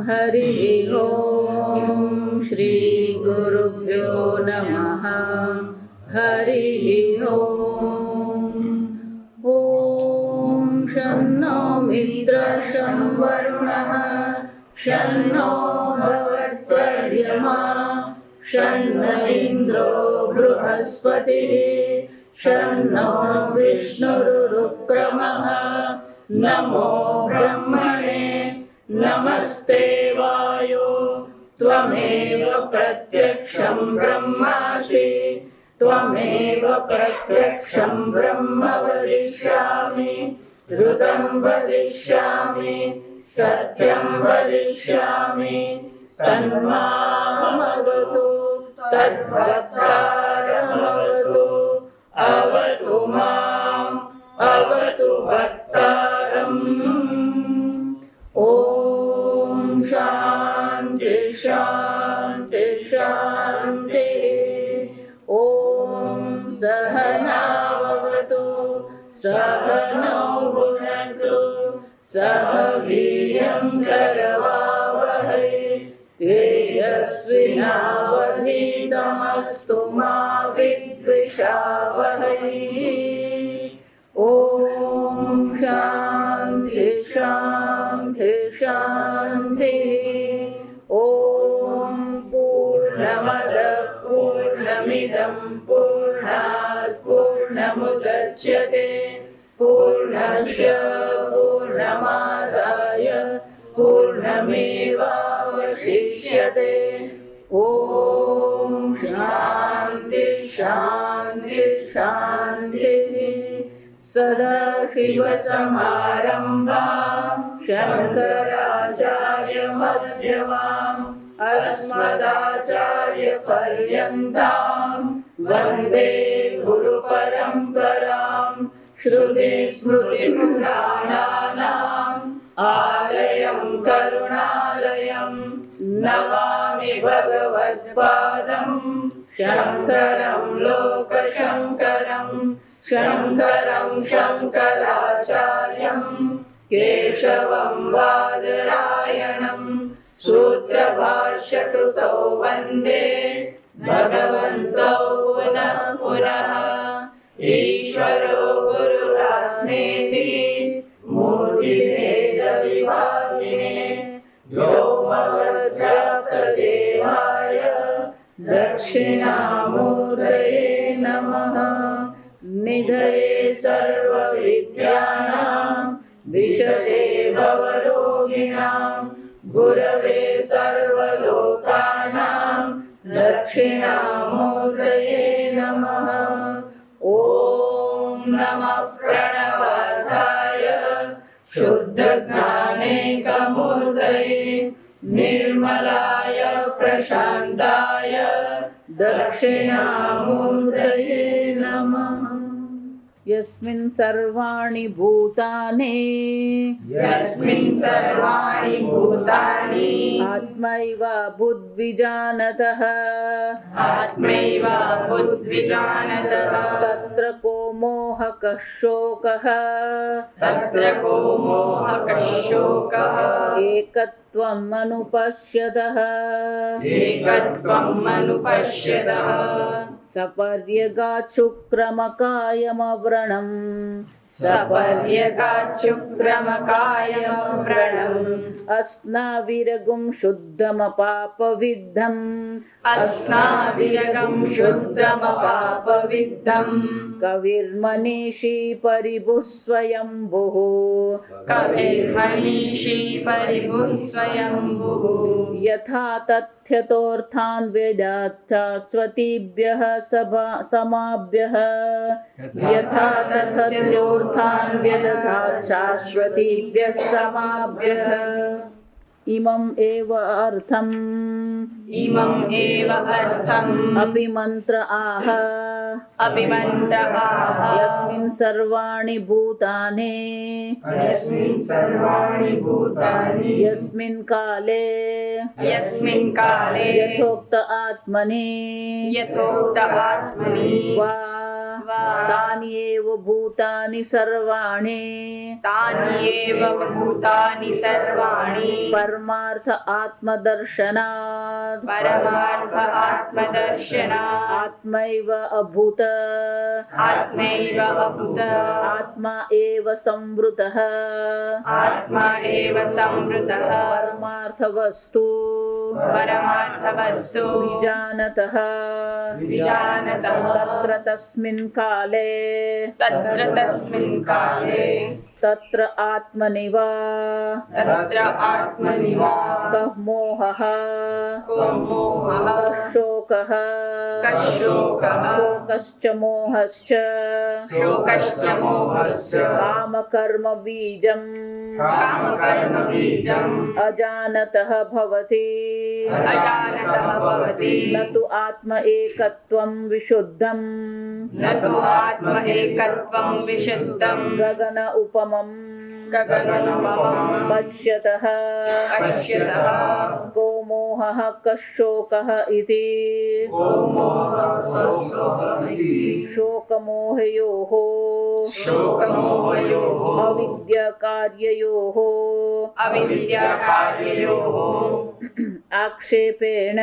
हरिः ॐ श्री गुरुभ्यो नमः। हरिः ॐ शन्नो मित्रः शं वरुणः शन्नो भवत्वर्यमा शन्न इन्द्रो बृहस्पतिः शन्नो विष्णुरुक्रमः। नमो ब्रह्मणे नमस्ते वायो त्वमेव प्रत्यक्षं ब्रह्मासि त्वमेव प्रत्यक्षं ब्रह्म वदिष्यामि ऋतं वदिष्यामि सत्यं वदिष्यामि तन्मामवतु तद्भक्तारमवतु अवतु माम् अवतु भक्तारम्। ॐ शान्ति शान्ति शान्तिः। ॐ सहनाववतु सहनौ भुनक्तु सह वीर्यं करवावहै तेजस्विनावधीतमस्तु मा विद्विषावहै। ॐ शान्ति शान्ति शान्तिः। ॐ पूर्णमदः पूर्णमिदं पूर्णात् पूर्णमुदच्यते पूर्णस्य पूर्णमादाय पूर्णमेवावशिष्यते। ॐ शान्ति शान्ति शान्तिः। सदाशिवसमारम्भाम् शङ्कराचार्यमध्यमाम् अस्मदाचार्यपर्यन्ताम् वन्दे गुरुपरम्पराम्। श्रुतिस्मृतिपुराणानाम् आलयं करुणालयं नमामि भगवत्पादं शङ्करं लोकशङ्करं शङ्करं शङ्कराचार्यं केशवं बादरायणं सूत्रभाष्यकृतौ वन्दे भगवन्तौ पुनः पुनः। ईश्वरो गुरुरात्मेति मूर्तिभेदविभागिने व्योमवद्व्याप्तदेहाय दक्षिणामूर्तये नमः। निधये सर्वविद्यानां विशदे भवरोगिणां गुरवे सर्वलोकानां दक्षिणामूर्तये नमः। ॐ नमः प्रणवार्थाय शुद्धज्ञानैकमूर्तये निर्मलाय प्रशान्ताय दक्षिणामूर्तये नमः। यस्मिन् सर्वाणि भूतानि आत्मैव बुद्विजानतः तत्र को मोहकः शोकः एकत्वम् अनुपश्यतः सपर्यगात् शुक्रमकायमव्रणम् अस्नाविरगुं शुद्धमपापविद्धम् कविर्मनीषी परिभुः स्वयंभुः यथा तथ्यतोऽर्थान् वेदार्थात् स्वतीभ्यः समाभ्यः यथा तथ्योऽर्थान् वेदार्थात् शाश्वतीभ्यः समाभ्यः। इमम् एव अर्थम् अभिमन्त्र आह यस्मिन् सर्वाणि भूतानि यस्मिन् काले यथोक्त आत्मनि वा तानि एव भूतानि सर्वाणि परमार्थ आत्मदर्शनात् परमार्थ आत्मदर्शनात् आत्मैव अभूत आत्मैव अभूत आत्मा एव संवृतः आत्मा एव संवृतः परमार्थवस्तु परमार्थवस्तु विजानतः विजानतः तत्र तस्मिन् काले तत्र तस्मिन् काले तत्र आत्मनिव तत्र आत्मनिवा कः मोहः को मोहः कः शोकः कशोकः शोकश्च मोहश्च शोकश्च मोहश्च कामकर्म बीजम् कामकर्मबीजम् अजानतः भवति अजानतः भवति न तु आत्म एकत्वं विशुद्धम् न तु आत्म एकत्वं विशुद्धं गगन उपमम् गगनोपमम् पश्यतः पश्यतः को मोहः कः शोकः इति शोकमोहयोः शोकमोहयोः अविद्याकार्ययोः अविद्याकार्ययोः आक्षेपेण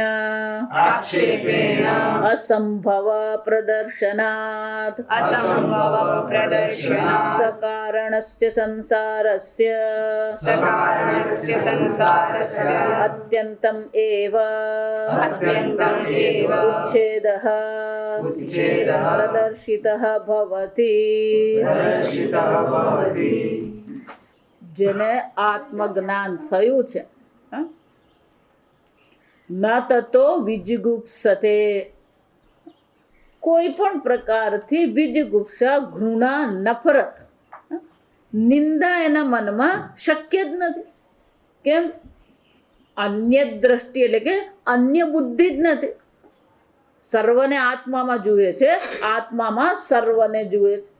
आक्षेपेण असंभव प्रदर्शनात् असम्भवप्रदर्शनात् सकारणस्य संसारस्य सकारणस्य संसारस्य अत्यन्तम् एव अत्यन्तम् एव उच्छेदः उच्छेदः प्रदर्शितः भवति જેને આત્મજ્ઞાન થયું છે ન તતો વિજિગુપ્સતે કોઈ પણ પ્રકારથી વિજિગુપ્સા ઘૃણા નફરત નિંદા એના મનમાં શક્ય જ નથી કેમ અન્ય દ્રષ્ટિ એટલે કે અન્ય બુદ્ધિ જ નથી સર્વને આત્મામાં જુએ છે આત્મામાં સર્વને જુએ છે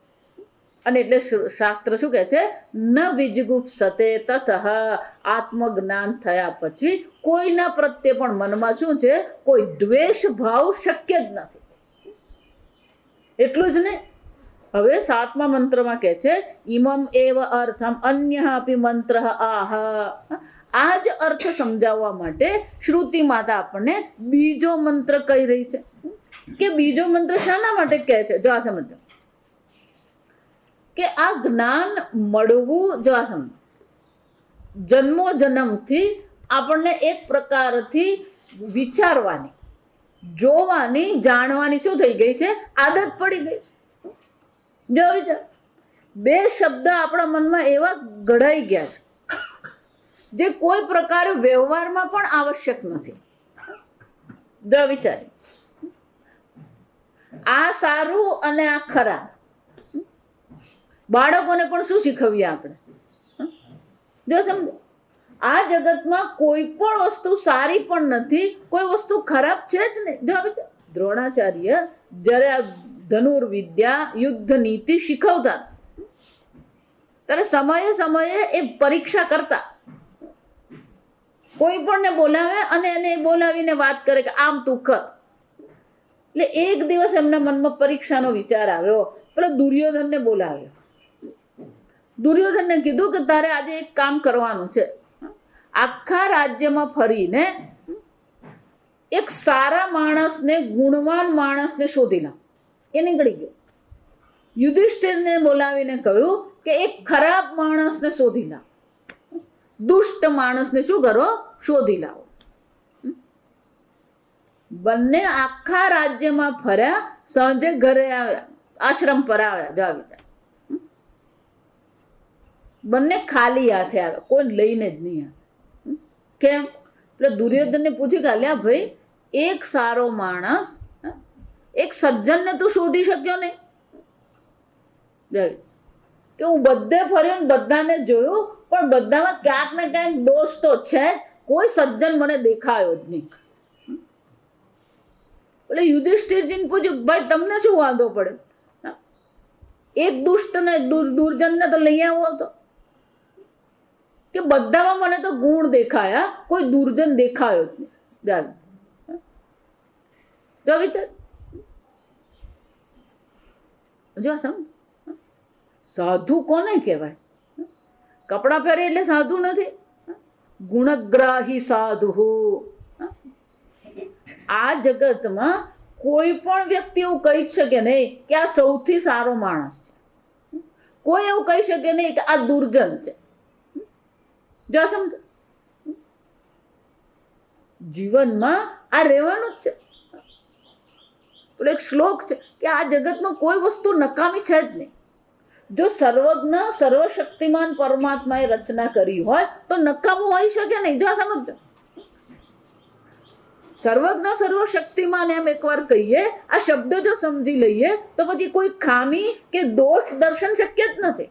અને એટલે શાસ્ત્ર શું કહે છે ન વિજગુપ્સતે તતઃ આત્મજ્ઞાન થયા પછી કોઈના પ્રત્યે પણ મનમાં શું છે કોઈ દ્વેષ ભાવ શક્ય જ નથી એટલું જ નહીં હવે 7મા મંત્રમાં કહે છે ઇમમ એવ અર્થમ અન્ય અપી મંત્ર આહ આ જ અર્થ સમજાવવા માટે શ્રુતિ માતા આપણને બીજો મંત્ર કહી રહી છે કે બીજો મંત્ર શાના માટે કહે છે જો આ સમજો કે આ જ્ઞાન મળવું જો આ સમજો જન્મો જન્મથી આપણને એક પ્રકારથી વિચારવાની જોવાની જાણવાની શું થઈ ગઈ છે આદત પડી ગઈ જો વિચાર બે શબ્દ આપણા મનમાં એવા ઘડાઈ ગયા છે જે કોઈ પ્રકારે વ્યવહારમાં પણ આવશ્યક નથી જો વિચાર આ સારું અને આ ખરાબ બાળકોને પણ શું શીખવીએ આપણે જો સમજો આ જગતમાં કોઈ પણ વસ્તુ સારી પણ નથી કોઈ વસ્તુ ખરાબ છે જ નહીં જો વિચાર દ્રોણાચાર્ય જ્યારે આ ધનુર્વિદ્યા યુદ્ધ નીતિ શીખવતા ત્યારે સમયે સમયે એ પરીક્ષા કરતા કોઈ પણ ને બોલાવે અને એને બોલાવીને વાત કરે કે આમ તું કર એટલે એક દિવસ એમના મનમાં પરીક્ષાનો વિચાર આવ્યો પેલો દુર્યોધનને બોલાવ્યો દુર્યોધનને કીધું કે તારે આજે એક કામ કરવાનું છે આખા રાજ્યમાં ફરીને એક સારા માણસને ગુણવાન માણસને શોધી લાવ એ નીકળી ગયો યુધિષ્ઠિરને બોલાવીને કહ્યું કે એક ખરાબ માણસને શોધી લાવ દુષ્ટ માણસને શું કરો શોધી લાવો બંને આખા રાજ્યમાં ફર્યા સાંજે ઘરે આવ્યા આશ્રમ પર આવ્યા જા વિચાર બંને ખાલી હાથે આવ્યા કોઈ લઈને જ નહીં આવે કેમ એટલે દુર્યોધનને પૂછ્યું કે અલ્યા ભાઈ એક સારો માણસ એક સજ્જનને તું શોધી શક્યો નહીં કે હું બધે ફર્યો ને બધાને જોયું પણ બધામાં ક્યાંક ને ક્યાંક દોષ તો છે કોઈ સજ્જન મને દેખાયો જ નહીં એટલે યુધિષ્ઠિરજીને પૂછ્યું ભાઈ તમને શું વાંધો પડે એક દુષ્ટ ને દુર્જનને તો લઈ આવો તો કે બધામાં મને તો ગુણ દેખાયા કોઈ દુર્જન દેખાયો જ નહીં વિચાર જો સમ સાધુ કોને કહેવાય કપડા પહેરે એટલે સાધુ નથી ગુણગ્રાહી સાધુ. આ જગતમાં કોઈ પણ વ્યક્તિ એવું કહી શકે નહીં કે આ સૌથી સારો માણસ છે. કોઈ એવું કહી શકે નહીં કે આ દુર્જન છે. જો સમજો, જીવનમાં આ રહેવાનું જ છે. એક શ્લોક છે કે આ જગતમાં કોઈ વસ્તુ નકામી છે જ નહીં. જો સર્વજ્ઞ સર્વશક્તિમાન પરમાત્માએ રચના કરી હોય તો નકામું હોઈ શકે નહીં. જો સમજો, સર્વજ્ઞ સર્વશક્તિમાન એમ એકવાર કહીએ, આ શબ્દ જો સમજી લઈએ તો પછી કોઈ ખામી કે દોષ દર્શન શક્ય જ નથી.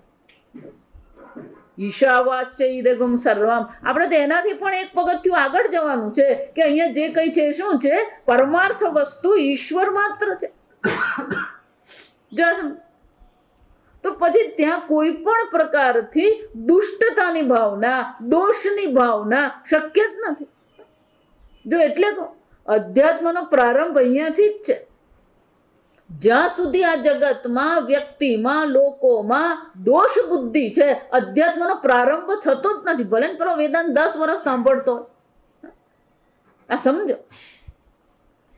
ઈશાવાસ્ય ઇદગમ સર્વમ. આપણે તો એનાથી પણ એક પગથિયું આગળ જવાનું છે કે અહીંયા જે કઈ છે શું છે? પરમાર્થ વસ્તુ ઈશ્વર માત્ર છે. તો પછી ત્યાં કોઈ પણ પ્રકારથી દુષ્ટતાની ભાવના, દોષની ભાવના શક્ય જ નથી. જો એટલે અધ્યાત્મનો પ્રારંભ અહીંયાથી જ છે. જ્યાં સુધી આ જગતમાં, વ્યક્તિમાં, લોકોમાં દોષ બુદ્ધિ છે, અધ્યાત્મનો પ્રારંભ થતો જ નથી. ભલે ને પેલો વેદાંત 10 વર્ષ સાંભળતો હોય. આ સમજો,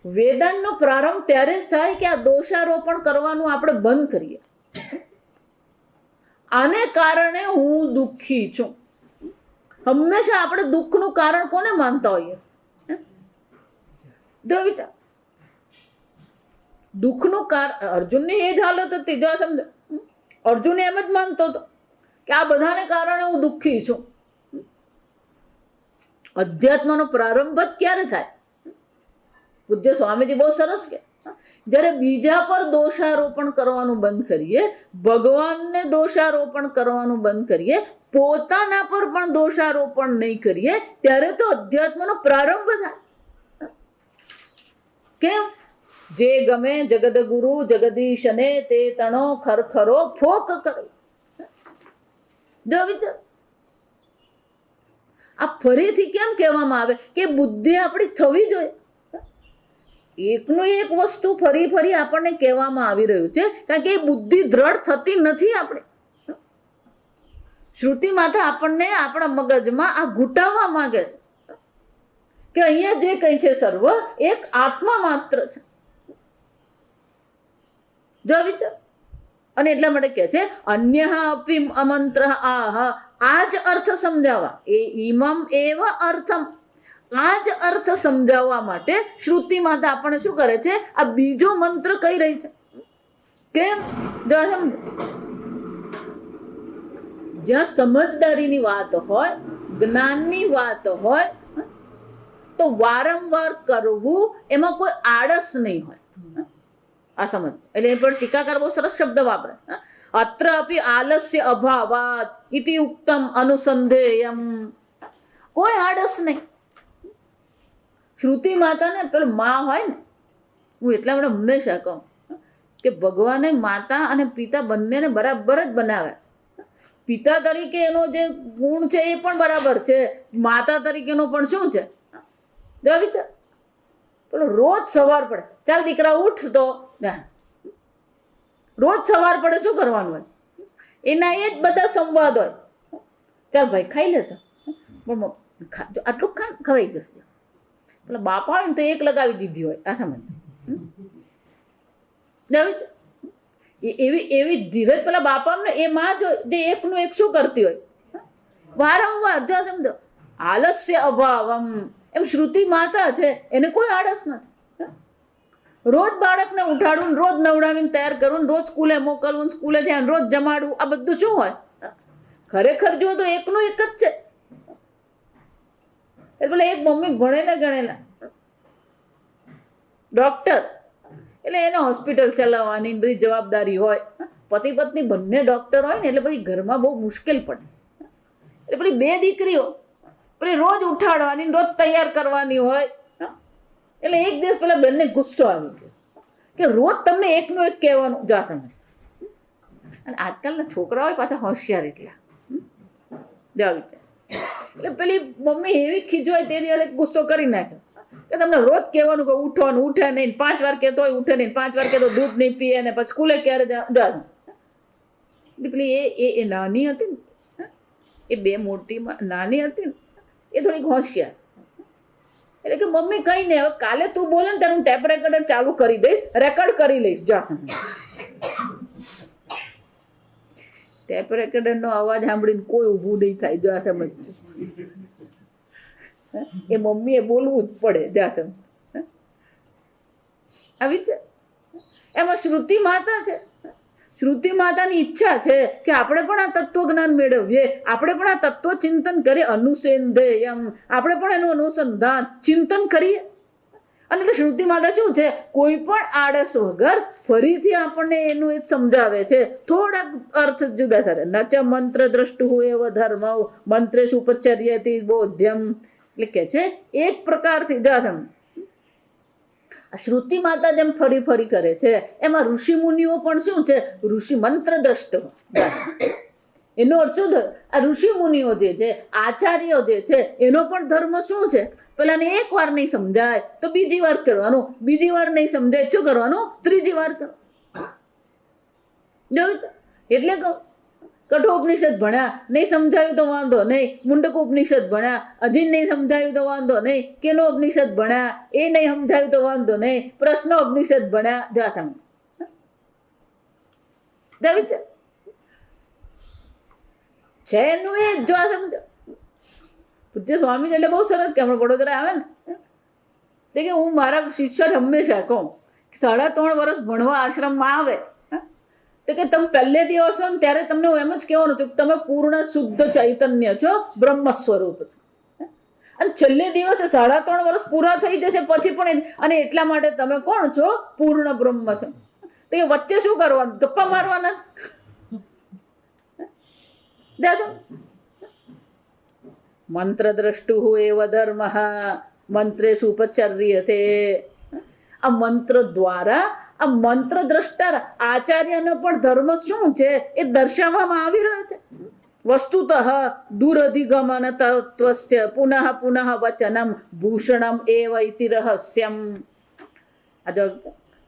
વેદાંતનો પ્રારંભ ત્યારે જ થાય કે આ દોષારોપણ કરવાનું આપણે બંધ કરીએ. આને કારણે હું દુઃખી છું. હંમેશા આપણે દુઃખનું કારણ કોને માનતા હોઈએ? જો વિચાર, દુઃખનું કારણ અર્જુનની એ જ હાલત હતી. જો સમજો, અર્જુન એમ જ માનતો હતો કે આ બધાને કારણે હું દુઃખી છું. અધ્યાત્મનો પ્રારંભ જ ક્યારે થાય? પૂજ્ય સ્વામીજી બહુ સરસ કે જ્યારે બીજા પર દોષારોપણ કરવાનું બંધ કરીએ, ભગવાનને દોષારોપણ કરવાનું બંધ કરીએ, પોતાના પર પણ દોષારોપણ નહીં કરીએ, ત્યારે તો અધ્યાત્મનો પ્રારંભ થાય. કેમ? જે ગમે જગદગુરુ જગદીશને તે તણો ખરખરો ફોક કરે. જો વિચાર, આ ફરીથી કેમ કહેવામાં આવે કે બુદ્ધિ આપણી થવી જોઈએ? એકનું એક વસ્તુ ફરી ફરી આપણને કહેવામાં આવી રહ્યું છે કારણ કે એ બુદ્ધિ દ્રઢ થતી નથી. આપણે શ્રુતિ માતા આપણને આપણા મગજમાં આ ઘૂંટાવવા માંગે છે કે અહીંયા જે કઈ છે સર્વ એક આત્મા માત્ર છે. જો વિચાર, અને એટલા માટે કે છે અન્ય અપી અમંત્ર આહ. આ જ અર્થ સમજાવવા, એ ઈમમ એવ અર્થમ, આ જ અર્થ સમજાવવા માટે શ્રુતિ માતા આપણને શું કરે છે? આ બીજો મંત્ર કહી રહી છે. કેમ? જો સમજો, જ્યાં સમજદારીની વાત હોય, જ્ઞાનની વાત હોય તો વારંવાર કરવું એમાં કોઈ આળસ નહીં હોય. આ સમજ. એટલે એ પણ ટીકાકાર બહુ સરસ શબ્દ વાપરે. અત્ર અપી આલસ્ય અભાવાત ઇતિ ઉક્તમ અનુસંધેયમ. કોઈ આળસ નહીં. શ્રુતિ માતાને પેલું માં હોય ને, હું એટલા માટે હંમેશા કહું કે ભગવાને માતા અને પિતા બંનેને બરાબર જ બનાવ્યા છે. પિતા તરીકે એનો જે ગુણ છે એ પણ બરાબર છે, માતા તરીકેનો પણ શું છે? જો વિચાર, પેલો રોજ સવાર પડે, ચાલ દીકરા ઉઠ, તો રોજ સવાર પડે શું કરવાનું હોય? એના એ જ બધા સંવાદ હોય. ચાલ ભાઈ ખાઈ લેતો, આટલું ખવાઈ જશે. પેલા બાપા હોય ને તો એક લગાવી દીધી હોય. આ સમજ. એવી ધીરજ પેલા બાપાને એ માં જો જે એકનું એક શું કરતી હોય વારંવાર. જો સમજો, આલસ્ય અભાવમ, એમ શ્રુતિ માતા છે એને કોઈ આળસ નથી. રોજ બાળકને ઉઠાડવું, રોજ નવડાવીને તૈયાર કરવું, રોજ સ્કૂલે મોકલવું, સ્કૂલે થયા રોજ જમાડવું, આ બધું શું હોય? ખરેખર જો તો એકનું એક જ છે. એટલે એક મમ્મી ભણેલા ગણેલા ડોક્ટર, એટલે એને હોસ્પિટલ ચલાવવાની બધી જવાબદારી હોય. પતિ પત્ની બંને ડોક્ટર હોય ને એટલે પછી ઘરમાં બહુ મુશ્કેલ પડે. એટલે પેલી બે દીકરીઓ પેલી રોજ ઉઠાડવાની, રોજ તૈયાર કરવાની હોય. એટલે એક દિવસ પેલા બેનને ગુસ્સો આવી ગયો કે રોજ તમને એકનું એક કહેવાનું. જા સમજ. અને આજકાલના છોકરાઓ પાછા હોશિયાર એટલા જા વિચાર. એટલે પેલી મમ્મી એવી ખીજવાય તેની અરે ગુસ્સો કરી નાખ્યો કે તમને રોજ કહેવાનું કે ઉઠવાનું, ઉઠે નહીં, 5 વાર કહેતો હોય ઉઠે નહીં, 5 વાર કહેતો દૂધ નહીં પીએ ને પછી સ્કૂલે ક્યારે જા. પેલી એ નાની હતી ને, એ બે મોટી નાની હતી ને એ થોડીક હોશિયાર. એટલે કે મમ્મી કઈ નહીં, હવે કાલે તું બોલે ને ત્યારે હું ટેપ રેકોર્ડર ચાલુ કરી દઈશ, રેકોર્ડ કરી લઈશ. જા, ટેપ રેકોર્ડર નો અવાજ સાંભળીને કોઈ ઊભું નહીં થાય. જા સમજ, એ મમ્મી એ બોલવું જ પડે. જા સમજ. આવી છે. એમાં શ્રુતિ માતા છે. શ્રુતિ માતાની ઈચ્છા છે કે આપણે પણ આ તત્વજ્ઞાન મેળવીએ, આપણે પણ આ તત્વ ચિંતન કરીએ, અનુસંધેયમ, આપણે પણ એનું અનુસંધાન ચિંતન કરીએ. અને એટલે શ્રુતિ માતા શું છે, કોઈ પણ આળસ વગર ફરીથી આપણને એનું એ સમજાવે છે. થોડાક અર્થ જુદા સાથે. નચ મંત્ર દ્રષ્ટુ એવ ધર્મ મંત્રેશ ઉપચર્યતિ બોધ્યમ. એટલે કે છે એક પ્રકારથી જાસમ શ્રુતિ માતા જેમ ફરી ફરી કરે છે, એમાં ઋષિ મુનિઓ પણ શું છે, ઋષિ મંત્ર દ્રષ્ટ. એનો અર્થ શું થયો, આ ઋષિ મુનિઓ જે છે, આચાર્યો જે છે, એનો પણ ધર્મ શું છે, પેલાને એક વાર નહીં સમજાય તો બીજી વાર કરવાનું, બીજી વાર નહીં સમજાય શું કરવાનું, ત્રીજી વાર કરવાનું. જોયું? એટલે કઠોપનિષદ ભણ્યા, નહીં સમજાયું તો વાંધો નહીં, મુંડક ઉપનિષદ ભણ્યા, હજી નહીં સમજાયું તો વાંધો નહીં, કેનો ઉપનિષદ ભણ્યા, એ નહીં સમજાયું તો વાંધો નહીં, પ્રશ્ન ઉપનિષદ ભણ્યા. જા સમજ છે એનું એ જો સમજો. પૂજ્ય સ્વામી એટલે બહુ સરસ કે હમણાં વડોદરા આવે ને કે હું મારા શિષ્ય હંમેશા કહું 3.5 વર્ષ ભણવા આશ્રમમાં આવે તો કે તમે પહેલે દિવસ હો ને ત્યારે તમને હું એમ જ કહેવાનું છું, તમે પૂર્ણ શુદ્ધ ચૈતન્ય છો, બ્રહ્મ સ્વરૂપ છો. અને છેલ્લે દિવસે 3.5 વર્ષ પૂરા થઈ જશે પછી પણ, અને એટલા માટે તમે કોણ છો, પૂર્ણ બ્રહ્મ છો. તો એ વચ્ચે શું કરવાનું, ગપ્પા મારવાના જ. મંત્ર દ્રષ્ટુ એવ ધર્મ મંત્રેષુ ઉપચર્યતે. આ મંત્ર દ્વારા, આ મંત્ર દ્રષ્ટા આચાર્યનો પણ ધર્મ શું છે એ દર્શાવવામાં આવી રહ્યો છે. વસ્તુતઃ દુરધિગમન તત્વસ્ય પુનઃ પુનઃ વચનમ ભૂષણમ એવ ઇતિ રહસ્યમ. આ જો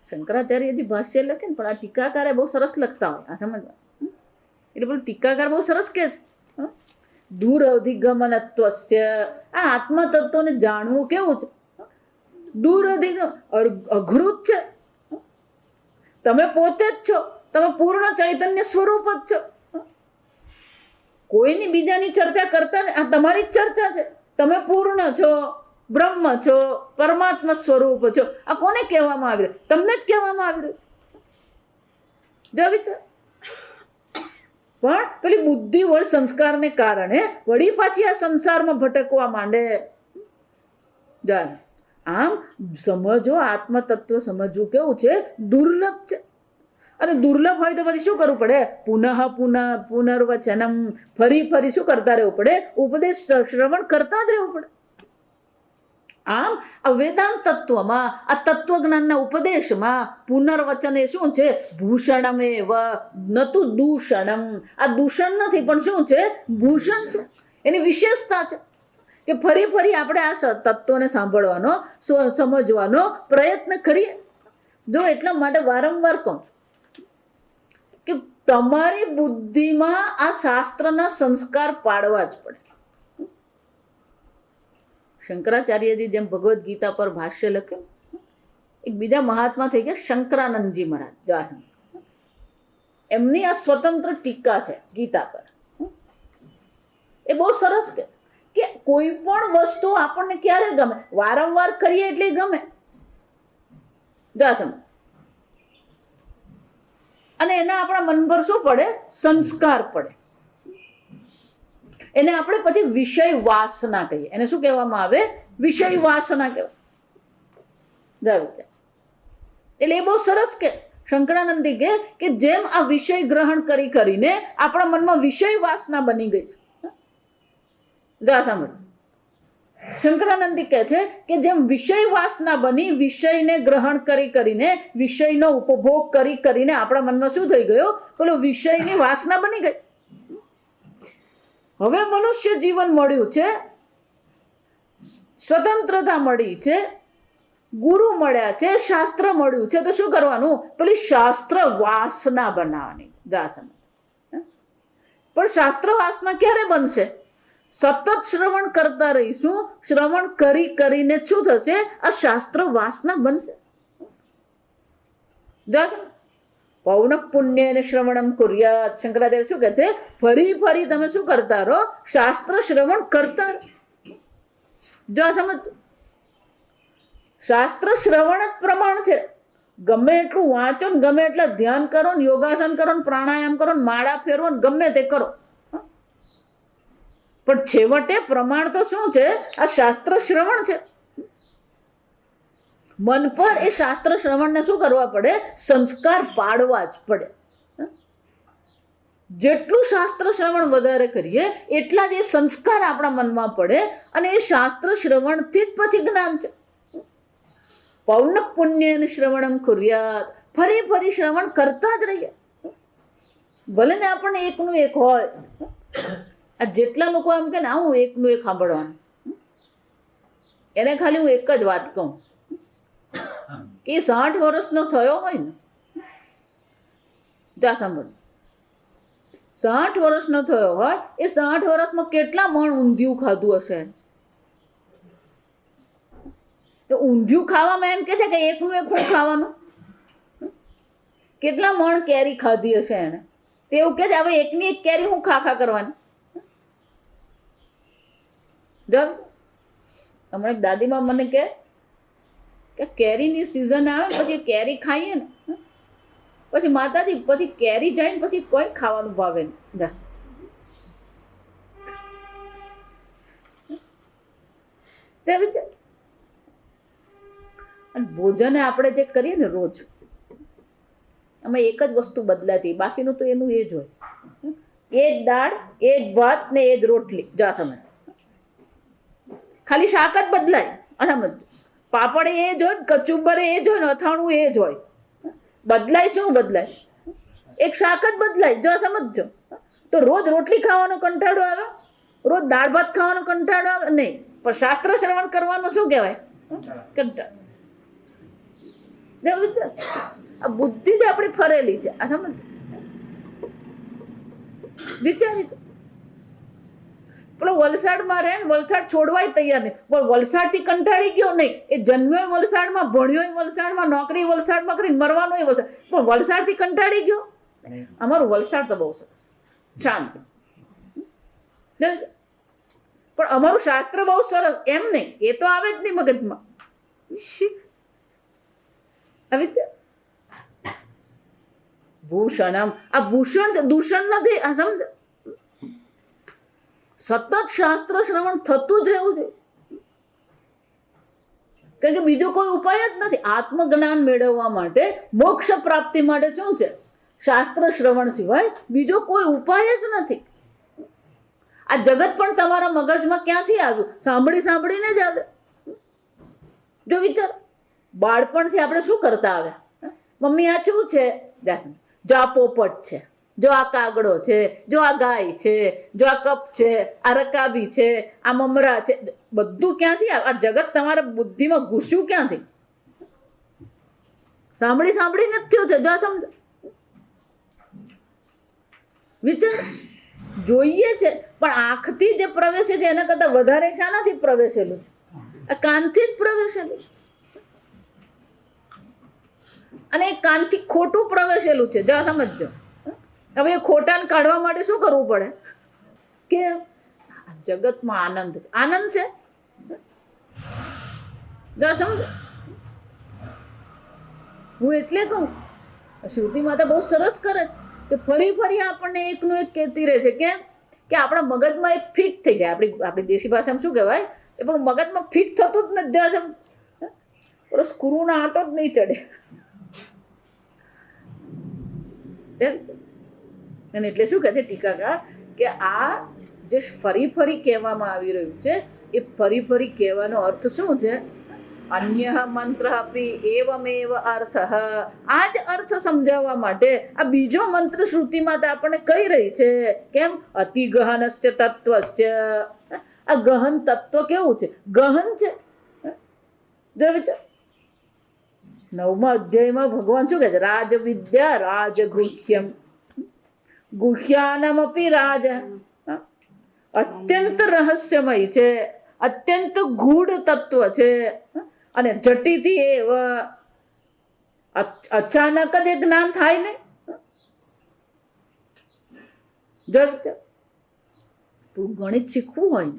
શંકરાચાર્યજી ભાષ્ય લખે ને, પણ આ ટીકાકારે બહુ સરસ લખતા હોય. આ સમજવા એટલે પેલું ટીકાકાર બહુ સરસ કે છે, દૂરધિગમનત્વસ્ય. આ આત્મા તત્વને જાણવું કેવું છે, દૂરધિગમ અઘરું જ છે. તમે પોતે જ છો, તમે પૂર્ણ ચૈતન્ય સ્વરૂપ જ છો. કોઈની બીજાની ચર્ચા કરતા આ તમારી જ ચર્ચા છે. તમે પૂર્ણ છો, બ્રહ્મ છો, પરમાત્મા સ્વરૂપ છો. આ કોને કહેવામાં આવી રહ્યું, તમને જ કહેવામાં આવી રહ્યું. પણ પેલી બુદ્ધિ વળ સંસ્કારને કારણે વળી પાછી આ સંસારમાં ભટકવા માંડે. આમ સમજો, આત્મ તત્વ સમજવું કેવું છે, દુર્લભ છે. અને દુર્લભ હોય તો પછી શું કરવું પડે, પુનઃ પુનઃ પુનર્વચનમ, ફરી ફરી શું કરતા રહેવું પડે, ઉપદેશ શ્રવણ કરતા જ રહેવું પડે. આમ આ વેદાંત તત્વમાં, આ તત્વજ્ઞાનના ઉપદેશમાં પુનર્વચન એ શું છે, ભૂષણમ એવ નતુ દૂષણમ. આ દૂષણ નથી પણ શું છે, ભૂષણ છે. એની વિશેષતા છે કે ફરી ફરી આપણે આ તત્વને સાંભળવાનો, સમજવાનો પ્રયત્ન કરીએ. જો એટલા માટે વારંવાર કહું કે તમારી બુદ્ધિમાં આ શાસ્ત્રના સંસ્કાર પાડવા જ પડે. શંકરાચાર્યજી જેમ ભગવદ્ ગીતા પર ભાષ્ય લખ્યું, એક બીજા મહાત્મા થઈ ગયા શંકરાનંદજી મહારાજ. એમની આ સ્વતંત્ર ટીકા છે ગીતા પર. એ બહુ સરસ કે કોઈ પણ વસ્તુ આપણને ક્યારે ગમે, વારંવાર કરીએ એટલે ગમે. અને એના આપણા મન પર શું પડે, સંસ્કાર પડે. એને આપણે પછી વિષય વાસના કહીએ. એને શું કહેવામાં આવે, વિષય વાસના કહેવાય. એટલે એ બહુ સરસ કે શંકરાનંદી કે જેમ આ વિષય ગ્રહણ કરી કરીને આપણા મનમાં વિષય વાસના બની ગઈ છે. સાંભળ, શંકરાનંદી કહે છે કે જેમ વિષય વાસના બની, વિષયને ગ્રહણ કરી કરીને, વિષયનો ઉપભોગ કરી કરીને આપણા મનમાં શું થઈ ગયો, પેલો વિષયની વાસના બની ગઈ. હવે મનુષ્ય જીવન મળ્યું છે, સ્વતંત્રતા મળી છે, ગુરુ મળ્યા છે, શાસ્ત્ર મળ્યું છે, તો શું કરવાનું, પેલી શાસ્ત્ર વાસના બનાવવાની. પણ શાસ્ત્ર વાસના ક્યારે બનશે, સતત શ્રવણ કરતા રહીશું. શ્રવણ કરી કરીને શું થશે? આ શાસ્ત્ર વાસના બનશે. પૌન પુણ્ય અને શ્રવણમ કુર્યાત. શંકરાચાર્ય શું કહે છે? ફરી ફરી તમે શું કરતા રહો? શાસ્ત્ર શ્રવણ કરતા રહો. જો સમજ, શાસ્ત્ર શ્રવણ જ પ્રમાણ છે. ગમે એટલું વાંચો ને ગમે એટલા ધ્યાન કરો ને યોગાસન કરો ને પ્રાણાયામ કરો ને માળા ફેરવો ને ગમે તે કરો, પણ છેવટે પ્રમાણ તો શું છે? આ શાસ્ત્ર શ્રવણ છે. મન પર એ શાસ્ત્ર શ્રવણને શું કરવા પડે? સંસ્કાર પાડવા જ પડે. જેટલું શાસ્ત્ર શ્રવણ વધારે કરીએ એટલા જ એ સંસ્કાર આપણા મનમાં પડે અને એ શાસ્ત્ર શ્રવણથી જ પછી જ્ઞાન છે. પૌન પુણ્ય શ્રવણમ કુર્યાત. ફરી ફરી શ્રવણ કરતા જ રહીએ, ભલે ને આપણને એકનું એક હોય. આ જેટલા લોકો એમ કે ને હું એકનું એક સાંભળવાનું, એને ખાલી હું એક જ વાત કહું કે 60 વર્ષનો થયો હોય ને, ત્યાં સાંભળ, 60 વર્ષનો થયો હોય એ 60 વર્ષમાં કેટલા મણ ઊંધિયું ખાધું હશે? તો ઊંધિયું ખાવામાં એમ કે છે કે એકનું એક હું ખાવાનું? કેટલા મણ કેરી ખાધી હશે એને? તે એવું કે છે હવે એકની એક કેરી હું ખા કરવાની? હમણાં એક દાદીમાં મને કે કેરીની સિઝન આવે પછી કેરી ખાઈએ ને પછી માતાજી પછી કેરી જાય ને પછી કોઈ ખાવાનું ભાવે નહીં. ભોજન આપણે જે કરીએ ને રોજ, અમે એક જ વસ્તુ બદલાતી, બાકીનું તો એનું એ જ હોય. એ જ દાળ, એ જ ભાત ને એ જ રોટલી. જા સમજ, ખાલી શાક જ બદલાય. સમજ, પાપડ એ જ હોય, કચુંબર એ જ હોય ને અથાણું એ જ હોય. બદલાય શું બદલાય? એક શાક જ બદલાય. જો સમજજો, તો રોજ રોટલી ખાવાનો કંટાળો આવે, રોજ દાળ ભાત ખાવાનો કંટાળો આવે નહીં, પણ શાસ્ત્ર શ્રવણ કરવાનું શું કહેવાય? કંટાળો. આ બુદ્ધિ જ આપણી ફરેલી છે. આ સમજ, વિચારી તો પેલો વલસાડમાં રહે ને, વલસાડ છોડવાય તૈયાર નહીં, પણ વલસાડ થી કંટાળી ગયો નહીં. એ જન્મ્યો વલસાડમાં, ભણ્યો વલસાડમાં, નોકરી વલસાડમાં કરીને મરવાનો વલસાડ, પણ વલસાડ થી કંટાળી ગયો? અમારું વલસાડ તો બહુ સરસ શાંત, પણ અમારું શાસ્ત્ર બહુ સરસ એમ નહીં, એ તો આવે જ નહીં મગજમાં. ભૂષણમ, આ ભૂષણ દૂષણ નથી. આ સમજ, સતત શાસ્ત્ર શ્રવણ થતું જ રહેવું જોઈએ, કારણ કે બીજો કોઈ ઉપાય જ નથી. આત્મજ્ઞાન મેળવવા માટે, મોક્ષ પ્રાપ્તિ માટે શું છે? શાસ્ત્ર શ્રવણ સિવાય બીજો કોઈ ઉપાય જ નથી. આ જગત પણ તમારા મગજમાં ક્યાંથી આવ્યું? સાંભળી સાંભળીને જ આવે. જો વિચાર, બાળપણથી આપણે શું કરતા આવ્યા? મમ્મી આ શું છે? જો આ પોપટ છે, જો આ કાગડો છે, જો આ ગાય છે, જો આ કપ છે, આ રકાબી છે, આ મમરા છે. બધું ક્યાંથી આવે? આ જગત તમારા બુદ્ધિમાં ઘૂસ્યું ક્યાંથી? સાંભળી સાંભળીને જ થયું છે. જો સમજો, વિચાર, જોઈએ છે પણ આંખથી જે પ્રવેશે છે એના કરતા વધારે શાનાથી પ્રવેશેલું છે? આ કાનથી જ પ્રવેશેલું છે, અને એ કાનથી ખોટું પ્રવેશેલું છે. જા સમજો, હવે એ ખોટાને કાઢવા માટે શું કરવું પડે? કે જગતમાં આનંદ છે, આનંદ છે. જા સમજો, હું એટલે કહું, શ્રુતિ માતા બહુ સરસ કરે છે કે ફરી ફરી આપણને એકનું એક કહેતી રહે છે. કેમ? કે આપણા મગજમાં એ ફિટ થઈ જાય. આપણી દેશી ભાષામાં શું કહેવાય? એ પણ મગજમાં ફિટ થતું જ નથી. પેલો સ્ક્રૂનો આંટો જ નહીં ચડે. અને એટલે શું કહે છે ટીકાકાર કે આ જે ફરી ફરી કહેવામાં આવી રહ્યું છે એ ફરી ફરી કહેવાનો અર્થ શું છે? અન્ય મંત્ર આપી એવમેવ અર્થ. આ જ અર્થ સમજાવવા માટે આ બીજો મંત્ર શ્રુતિ માતા આપણને કહી રહી છે. કેમ? અતિ ગહનસ્ય તત્વસ્ય. આ ગહન તત્વ કેવું છે? ગહન છે. જો વિચાર, 9મા અધ્યાયમાં ભગવાન શું કહે છે? રાજ વિદ્યા રાજગુહ્યમ ગુહ્યાનમ અપી રાજ. અત્યંત રહસ્યમય છે, અત્યંત ગૂઢ તત્વ છે અને જટીથી એવ અચાનક જ એ જ્ઞાન થાય ને. જો તું ગણિત શીખવું હોય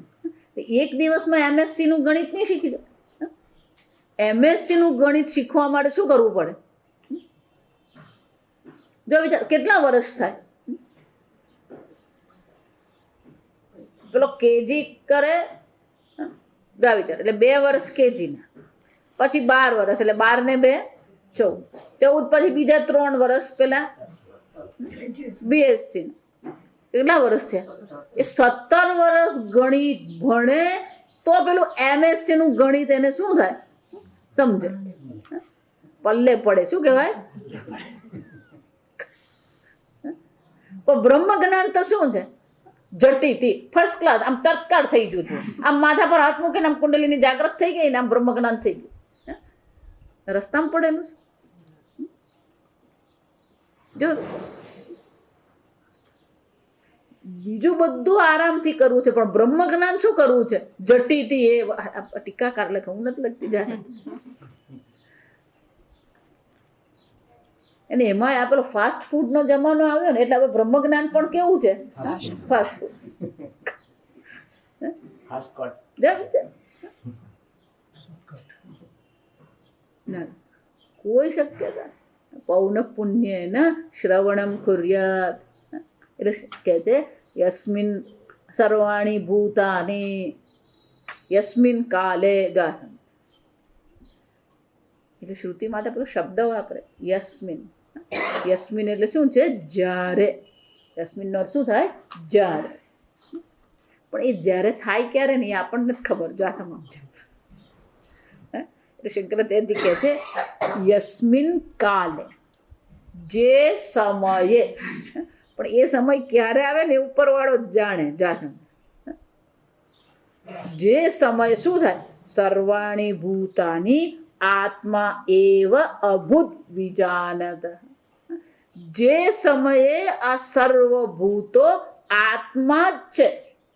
ને એક દિવસમાં એમએસસી નું ગણિત નહીં શીખી જાય. એમએસસી નું ગણિત શીખવા માટે શું કરવું પડે? જો વિચાર કેટલા વર્ષ થાય? પેલો કેજી કરે જો વિચાર એટલે 2 વર્ષ કેજી ના, પછી 12 વર્ષ એટલે 12 ને 2 14 પછી બીજા 3 વર્ષ પેલા બીએસસી. કેટલા વર્ષ થયા? એ 17 વર્ષ ગણિત ભણે તો પેલું એમએસસી નું ગણિત એને શું થાય? સમજે, પલ્લે પડે. શું કહેવાય? પણ બ્રહ્મ જ્ઞાન તો શું છે? જટીથી ફર્સ્ટ ક્લાસ, આમ તત્કાળ થઈ ગયું. આમ માથા પર હાથ મૂકીને આમ કુંડલીની જાગૃત થઈ ગઈ ને આમ બ્રહ્મ જ્ઞાન થઈ ગયું. રસ્તામાં પડેલું છે. જો બીજું બધું આરામથી કરવું છે, પણ બ્રહ્મ જ્ઞાન શું કરવું છે? જટીથી. એ ટીકાકાર લખે, હું નથી લખતી જાય. અને એમાં આ પેલો ફાસ્ટ ફૂડ નો જમાનો આવ્યો ને એટલે હવે બ્રહ્મ જ્ઞાન પણ કેવું છે? Fast food. કોઈ શક્યતા પૌન પુણ્ય ને શ્રવણમ કુર્યાત. એટલે કે છે યસ્મિન સર્વાણી ભૂતાની યસ્મિન કાલે. એટલે શ્રુતિ માટે પેલો શબ્દ વાપરે યસ્મિન. યસ્મિન એટલે શું છે? જ્યારે. યસ્મિન નો શું થાય? જ્યારે. પણ એ જ્યારે થાય ક્યારે નહીં આપણને નથી ખબર. જો આ સમજ. એટલે શંકરાચાર્ય કહે છે યસ્મિન કાલે, જે સમયે. પણ એ સમય ક્યારે આવે ને ઉપર વાળો જ જાણે. જે સમય શું થાય? સર્વાણી ભૂતાની આત્મા એવ અભૂત વિજાનત. જે સમયે આ સર્વભૂતો આત્મા જ છે.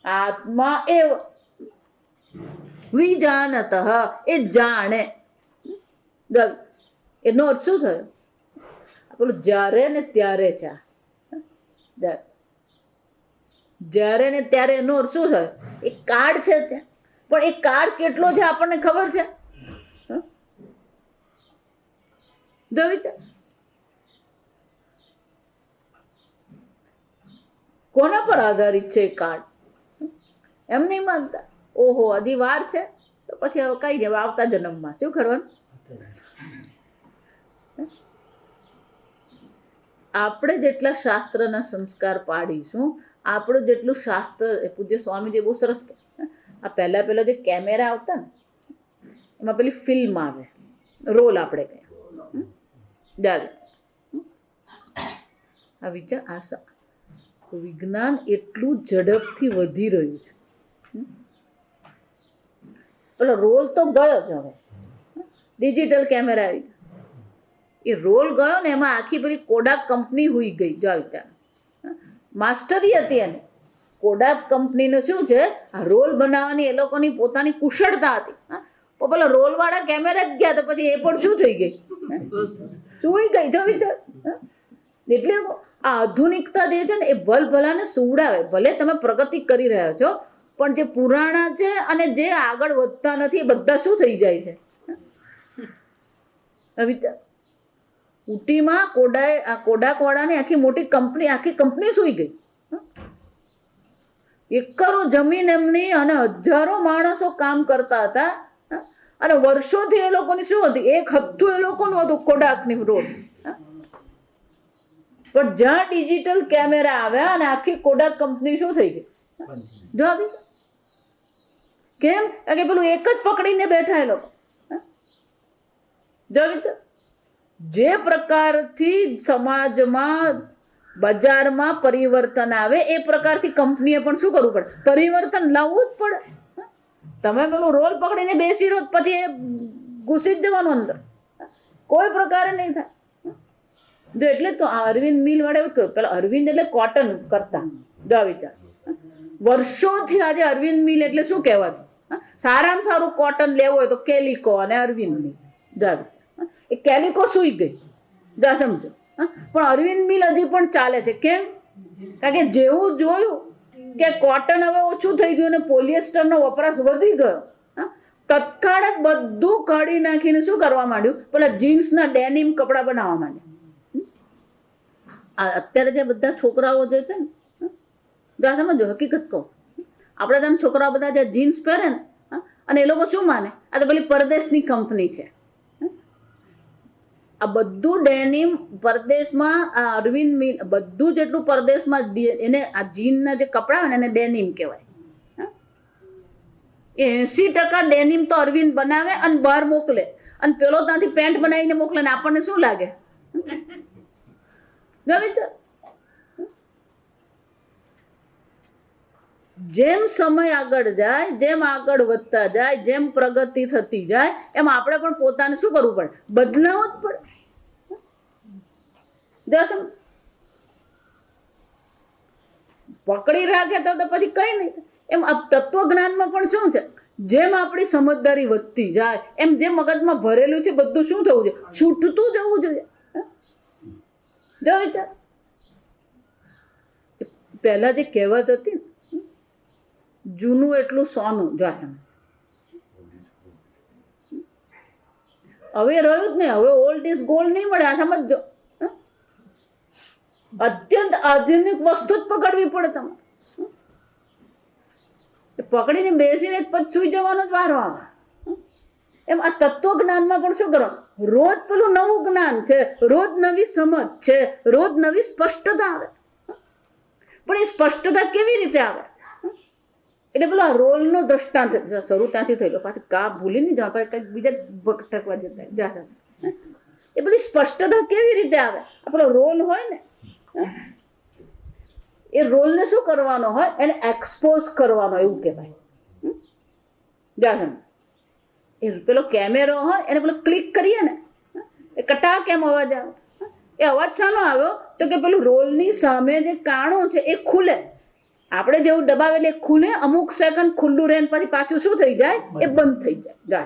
આત્મા એવ વિજાનત, એ જાણે. એનો અર્થ શું થયો? પેલું જ્યારે ને ત્યારે છે. જ્યારે ને ત્યારે એનો અર્થ શું થયો? એક કાર્ડ છે ત્યાં, પણ એ કાર્ડ કેટલો છે આપણને ખબર છે? કોના પર આધારિત છે એ કાર્ડ? એમ નહીં માનતા. ઓહો હજી વાર છે તો પછી હવે કઈ નહીં, આવતા જન્મમાં શું કરવાનું? આપણે જેટલા શાસ્ત્રના સંસ્કાર પાડીશું, આપણું જેટલું શાસ્ત્ર. પૂજ્ય સ્વામીજી બહુ સરસ. આ પહેલા જે કેમેરા આવતા ને એમાં પેલી ફિલ્મ આવે, રોલ આપણે કહીએ. આ વિચાર, આ વિજ્ઞાન એટલું ઝડપથી વધી રહ્યું છે. પેલો રોલ તો ગયો જ. હવે ડિજિટલ કેમેરા આવી. એ રોલ ગયો ને એમાં આખી બધી કોડાક કંપની હુઈ ગઈ. જો ત્યાં માસ્ટરી હતી એને. કોડાક કંપનીનું શું છે? આ રોલ બનાવવાની એ લોકોની પોતાની કુશળતા હતી. પણ પેલા રોલ વાળા કેમેરા જ ગયા તો પછી એ પણ શું થઈ ગઈ? સુઈ ગઈ. જો વિચાર. એટલે આ આધુનિકતા જે છે ને એ ભલાને સુવડાવે. ભલે તમે પ્રગતિ કરી રહ્યા છો, પણ જે પુરાણા છે અને જે આગળ વધતા નથી એ બધા શું થઈ જાય છે? વિચાર. ઉટીમાં કોડાક વાળાની આખી મોટી કંપની, આખી કંપની સુઈ ગઈ. એકરો જમીન એમની અને હજારો માણસો કામ કરતા હતા અને વર્ષોથી એ લોકોની શું હતી? એક હથ્થું એ લોકોનું હતું કોડાકની રોલ. પણ જ્યાં ડિજિટલ કેમેરા આવ્યા અને આખી કોડાક કંપની શું થઈ ગઈ? જો આવી. કેમ? કે પેલું એક જ પકડીને બેઠા એ લોકો. જો જે પ્રકારથી સમાજમાં બજારમાં પરિવર્તન આવે એ પ્રકારથી કંપનીએ પણ શું કરવું પડે? પરિવર્તન લાવવું જ પડે. તમે પેલું રોલ પકડીને બેસી રહો પછી એ ઘૂસી જ જવાનું અંદર. કોઈ પ્રકારે નહીં થાય. જો એટલે જ તો અરવિંદ મિલ વાળા એવું કહ્યું. પેલા અરવિંદ એટલે કોટન કરતા. જો વિચાર. વર્ષોથી આજે અરવિંદ મિલ એટલે શું કહેવાતું? સારામાં સારું કોટન લેવું હોય તો કેલિકો અને અરવિંદ મિલ. એ કેલિકો સુઈ ગઈ, સમજો. પણ અરવિંદ મિલ હજી પણ ચાલે છે. કેમ? કારણ કે જેવું જોયું કે કોટન હવે ઓછું થઈ ગયું અને પોલિએસ્ટરનો વપરાશ વધી ગયો, તત્કાળ જ બધું કાઢી નાખીને શું કરવા માંડ્યું? પેલા જીન્સના ડેનિમ કપડા બનાવવા માંડ્યા. અત્યારે જે બધા છોકરાઓ જે છે ને, સમજો હકીકત કહું, આપણે ત્યાં છોકરાઓ બધા જે જીન્સ પહેરે ને, અને એ લોકો શું માને? આ તો પેલી પરદેશની કંપની છે. આ બધું ડેનિમ પરદેશમાં, આ અરવિંદ મિલ બધું જેટલું પરદેશમાં, એને આ જીનના જે કપડા હોય ને એને ડેનિમ કહેવાય. 80% ડેનિમ તો અરવિંદ બનાવે અને બહાર મોકલે, અને પેલો ત્યાંથી પેન્ટ બનાવીને મોકલે ને આપણને શું લાગે? જેમ સમય આગળ જાય, જેમ આગળ વધતા જાય, જેમ પ્રગતિ થતી જાય, એમ આપણે પણ પોતાને શું કરવું પડે? બદલાવવું જ પડે. પકડી રાખે તો પછી કઈ નહીં. એમ તત્વજ્ઞાનમાં પણ શું છે? જેમ આપણી સમજદારી વધતી જાય એમ જે મગજમાં ભરેલું છે બધું શું થવું જોઈએ? છૂટતું જવું જોઈએ. જો વિચાર, પહેલા જે કહેવત હતી ને, જૂનું એટલું સોનું, હવે રહ્યું જ નહીં. હવે ઓલ્ડ ઇઝ ગોલ્ડ નહીં મળે. આ સમજો, અત્યંત આધુનિક વસ્તુ જ પકડવી પડે તમારે. પકડીને બેસીને પછી સુઈ જવાનો જ વારો આવે. એમ આ તત્વજ્ઞાનમાં પણ શું કરવાનું? રોજ પેલું નવું જ્ઞાન છે, રોજ નવી સમજ છે, રોજ નવી સ્પષ્ટતા આવે. પણ એ સ્પષ્ટતા કેવી રીતે આવે? એટલે પેલો રોલનો દ્રષ્ટાંત શરૂ ત્યાંથી થયેલો, પાછું કા ભૂલી નહીં જવા, કઈક બીજા ભટકવા જતા. એ પેલી સ્પષ્ટતા કેવી રીતે આવે? આ પેલો રોલ હોય ને, એ રોલને શું કરવાનો હોય? એને એક્સપોઝ કરવાનો, એવું કહેવાય. એ પેલો કેમેરો હોય એને પેલો ક્લિક કરીએ ને, એ કટાક એમ અવાજ આવે. એ અવાજ શાનો આવ્યો? તો કે પેલું રોલની સામે જે કાણું છે એ ખુલે. આપણે જેવું દબાવેલે ખુલે, અમુક સેકન્ડ ખુલ્લું રહે, પછી પાછું શું થઈ જાય? એ બંધ થઈ જાય.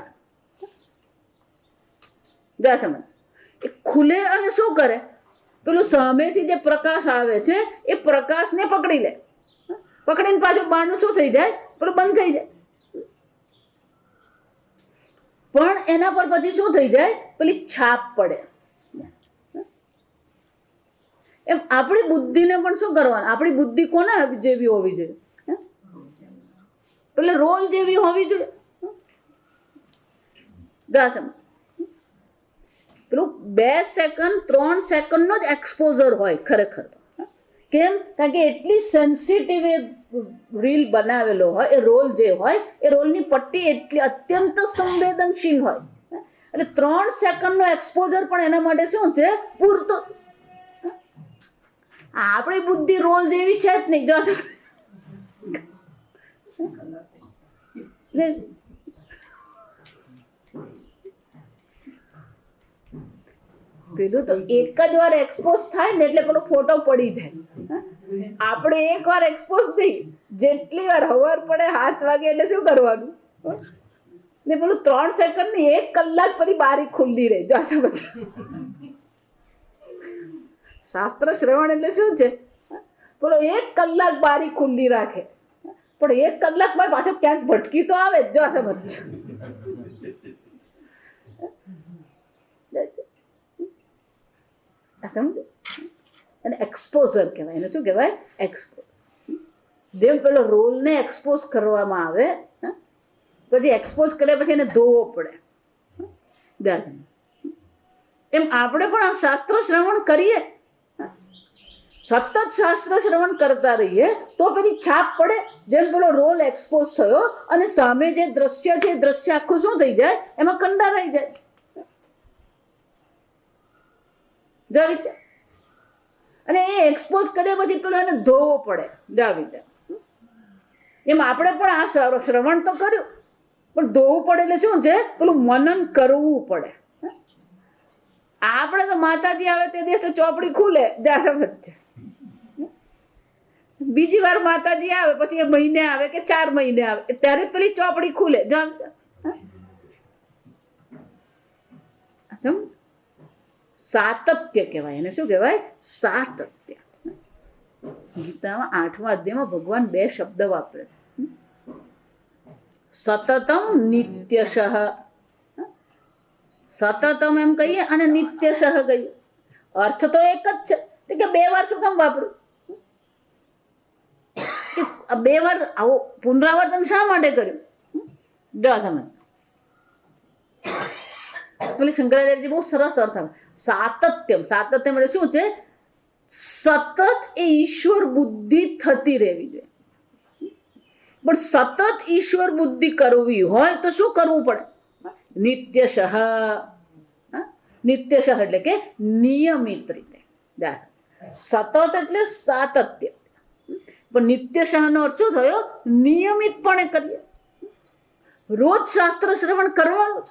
સમજ? એ ખુલે અને શું કરે? પેલું સામેથી જે પ્રકાશ આવે છે એ પ્રકાશને પકડી લે, પકડીને પાછું બારણું શું થઈ જાય? પેલું બંધ થઈ જાય. પણ એના પર પછી શું થઈ જાય? પેલી છાપ પડે. એમ આપણી બુદ્ધિને પણ શું કરવાનું? આપણી બુદ્ધિ કોના જેવી હોવી જોઈએ? પેલે રોલ જેવી હોવી જોઈએ. પેલું 2 સેકન્ડ 3 સેકન્ડનો જ એક્સપોઝર હોય ખરેખર. કેમ? કારણ કે એટલી સેન્સિટિવ રીલ બનાવેલો હોય, એ રોલ જે હોય એ રોલની પટ્ટી એટલી અત્યંત સંવેદનશીલ હોય, એટલે 3 સેકન્ડનો એક્સપોઝર પણ એના માટે શું છે? પૂરતો. આપણી બુદ્ધિ રોલ જેવી છે જ નહીં. પેલું તો એક જ વાર એક્સપોઝ થાય ને એટલે પેલો ફોટો પડી જાય. આપણે એક વાર એક્સપોઝ થઈ, જેટલી વાર હવાર પડે 7 વાગે એટલે શું કરવાનું? ને પેલું 3 સેકન્ડ ની 1 કલાક પછી બારી ખુલ્લી રહે. શાસ્ત્ર શ્રવણ એટલે શું છે? પેલો 1 કલાક બારી ખુલ્લી રાખે, પણ 1 કલાકમાં પાછો ક્યાંક ભટકી તો આવે જ. સમજ? અને એક્સપોઝર કહેવાય. એને શું કહેવાય? એક્સપોઝર. જેમ પેલો રોલને એક્સપોઝ કરવામાં આવે, પછી એક્સપોઝ કર્યા પછી એને ધોવો પડે, એમ આપણે પણ આ શાસ્ત્ર શ્રવણ કરીએ, સતત શાસ્ત્ર શ્રવણ કરતા રહીએ તો પછી છાપ પડે. જેમ પેલો રોલ એક્સપોઝ થયો અને સામે જે દ્રશ્ય છે એ દ્રશ્ય આખું શું થઈ જાય? એમાં કંડારાઈ જાય. અને એ એક્સપોઝ કર્યા પછી પેલો એને ધોવો પડે. એમ આપણે પણ આ શ્રવણ તો કર્યું, પણ ધોવું પડે એટલે શું છે? પેલું મનન કરવું પડે. આપણે તો માતાજી આવે તે દિવસે ચોપડી ખુલે, સમજ છે? બીજી વાર માતાજી આવે પછી એ મહિને આવે કે 4 મહિને આવે ત્યારે પેલી ચોપડી ખુલે. સાતત્ય કહેવાય એને. શું કહેવાય? સાતત્ય. ગીતામાં 8મા અધ્યાયમાં ભગવાન 2 શબ્દ વાપરે છે, સતતમ નિત્યશઃ. સતતમ એમ કહીએ અને નિત્યશઃ કહીએ, અર્થ તો એક જ છે કે 2 વાર શું કામ વાપરું? 2 વાર આવો પુનરાવર્તન શા માટે કર્યું? જો સમજ. એટલે શંકરાચાર્યજી બહુ સરસ અર્થ આવે. સાતત્યમ. સાતત્યમ એટલે શું છે? સતત એ ઈશ્વર બુદ્ધિ થતી રહેવી જોઈએ. પણ સતત ઈશ્વર બુદ્ધિ કરવી હોય તો શું કરવું પડે? નિત્યશઃ. નિત્યશઃ એટલે કે નિયમિત રીતે. સતત એટલે સાતત્ય, પણ નિત્યશઃ નો અર્થ શું થયો? નિયમિતપણે કરીએ. રોજ શાસ્ત્ર શ્રવણ કરવાનું.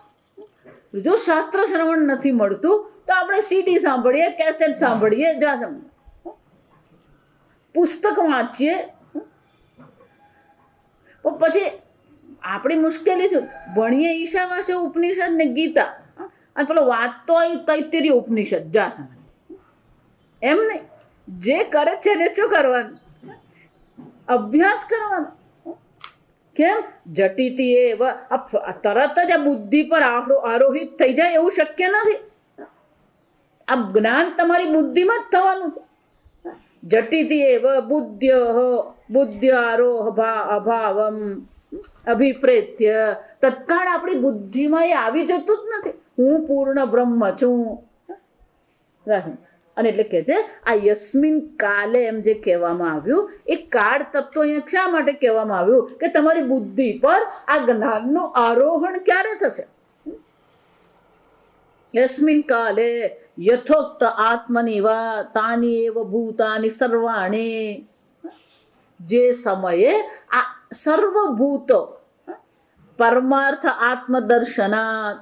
જો શાસ્ત્ર શ્રવણ નથી મળતું તો આપણે સીડી સાંભળીએ, કેસેટ સાંભળીએ, પુસ્તક વાંચીએ. પછી આપણી મુશ્કેલી શું? ભણીએ ઈશાવાસ્ય ઉપનિષદ ને ગીતા, અને પેલો વાંચતો હોય તૈત્તિરીય ઉપનિષદ. એમ નહીં, જે કરે છે એને શું કરવાનું? અભ્યાસ કરવાનો. કેમ? જટીતી એવ. તરત જ આ બુદ્ધિ પર આરોહિત થઈ જાય એવું શક્ય નથી. આ જ્ઞાન તમારી બુદ્ધિમાં જ થવાનું છે. જટીતી એવ બુદ્ધ્યારોહ અભાવમ અભિપ્રેત્ય. તત્કાળ આપણી બુદ્ધિમાં એ આવી જતું જ નથી. હું પૂર્ણ બ્રહ્મ છું. અને એટલે કે છે આ યસ્મિન કાલે એમ જે કહેવામાં આવ્યું, એ કાળ તત્વ અહીંયા શા માટે કહેવામાં આવ્યું? કે તમારી બુદ્ધિ પર આ જ્ઞાનનું આરોહણ ક્યારે થશે? યસ્મિન કાલે યથોક્ત આત્મની વા તાની એવ ભૂતાની સર્વાણી. જે સમયે આ સર્વભૂતો પરમાર્થ આત્મદર્શનાત.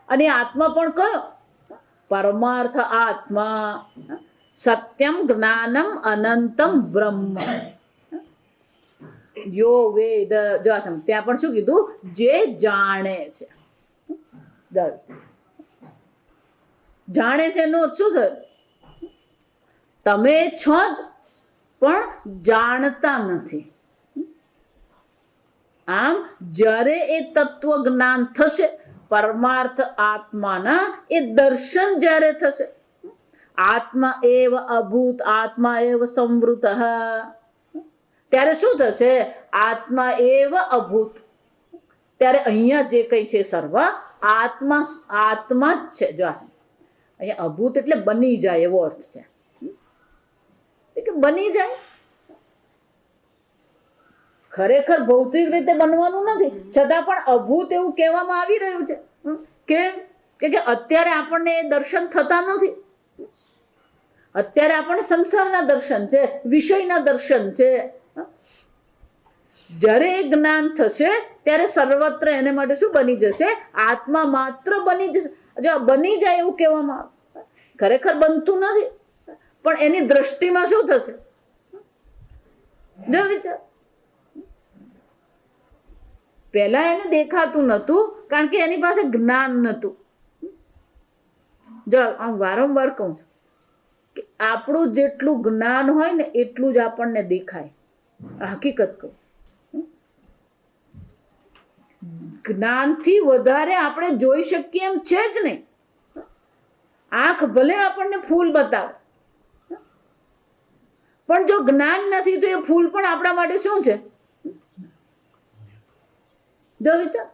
અને આત્મા પણ કયો? પરમાર્થ આત્મા. સત્યમ જ્ઞાનમ અનંતમ બ્રહ્મ. યો વેદ. ત્યાં પણ શું કીધું? જે જાણે છે. જાણે છે એનો શું થયું? તમે છો જ, પણ જાણતા નથી. આમ જ્યારે એ તત્વ જ્ઞાન થશે, પરમાર્થ આત્માના એ દર્શન જ્યારે થશે, આત્મા એવ અભૂત આત્મા એવ સંવૃત, ત્યારે શું થશે? આત્મા એવ અભૂત. ત્યારે અહીંયા જે કઈ છે સર્વ આત્મા આત્મા જ છે. જો અહીંયા અભૂત એટલે બની જાય એવો અર્થ છે, કે બની જાય. ખરેખર ભૌતિક રીતે બનવાનું નથી, છતાં પણ અભૂત એવું કહેવામાં આવી રહ્યું છે. કે અત્યારે આપણને એ દર્શન થતા નથી. અત્યારે આપણને સંસારના દર્શન છે, વિષયના દર્શન છે. જ્યારે એ જ્ઞાન થશે ત્યારે સર્વત્ર એને માટે શું બની જશે? આત્મા માત્ર બની જશે. બની જાય એવું કહેવામાં આવે, ખરેખર બનતું નથી, પણ એની દ્રષ્ટિમાં શું થશે? જો વિચાર. પહેલા એને દેખાતું નતું કારણ કે એની પાસે જ્ઞાન નતું. જો હું વારંવાર કહું છું કે આપણું જેટલું જ્ઞાન હોય ને એટલું જ આપણને દેખાય. હકીકત કહું, જ્ઞાનથી વધારે આપણે જોઈ શકીએ એમ છે જ નહીં. આંખ ભલે આપણને ફૂલ બતાવે, પણ જો જ્ઞાન નથી તો એ ફૂલ પણ આપણા માટે શું છે? જો વિચાર.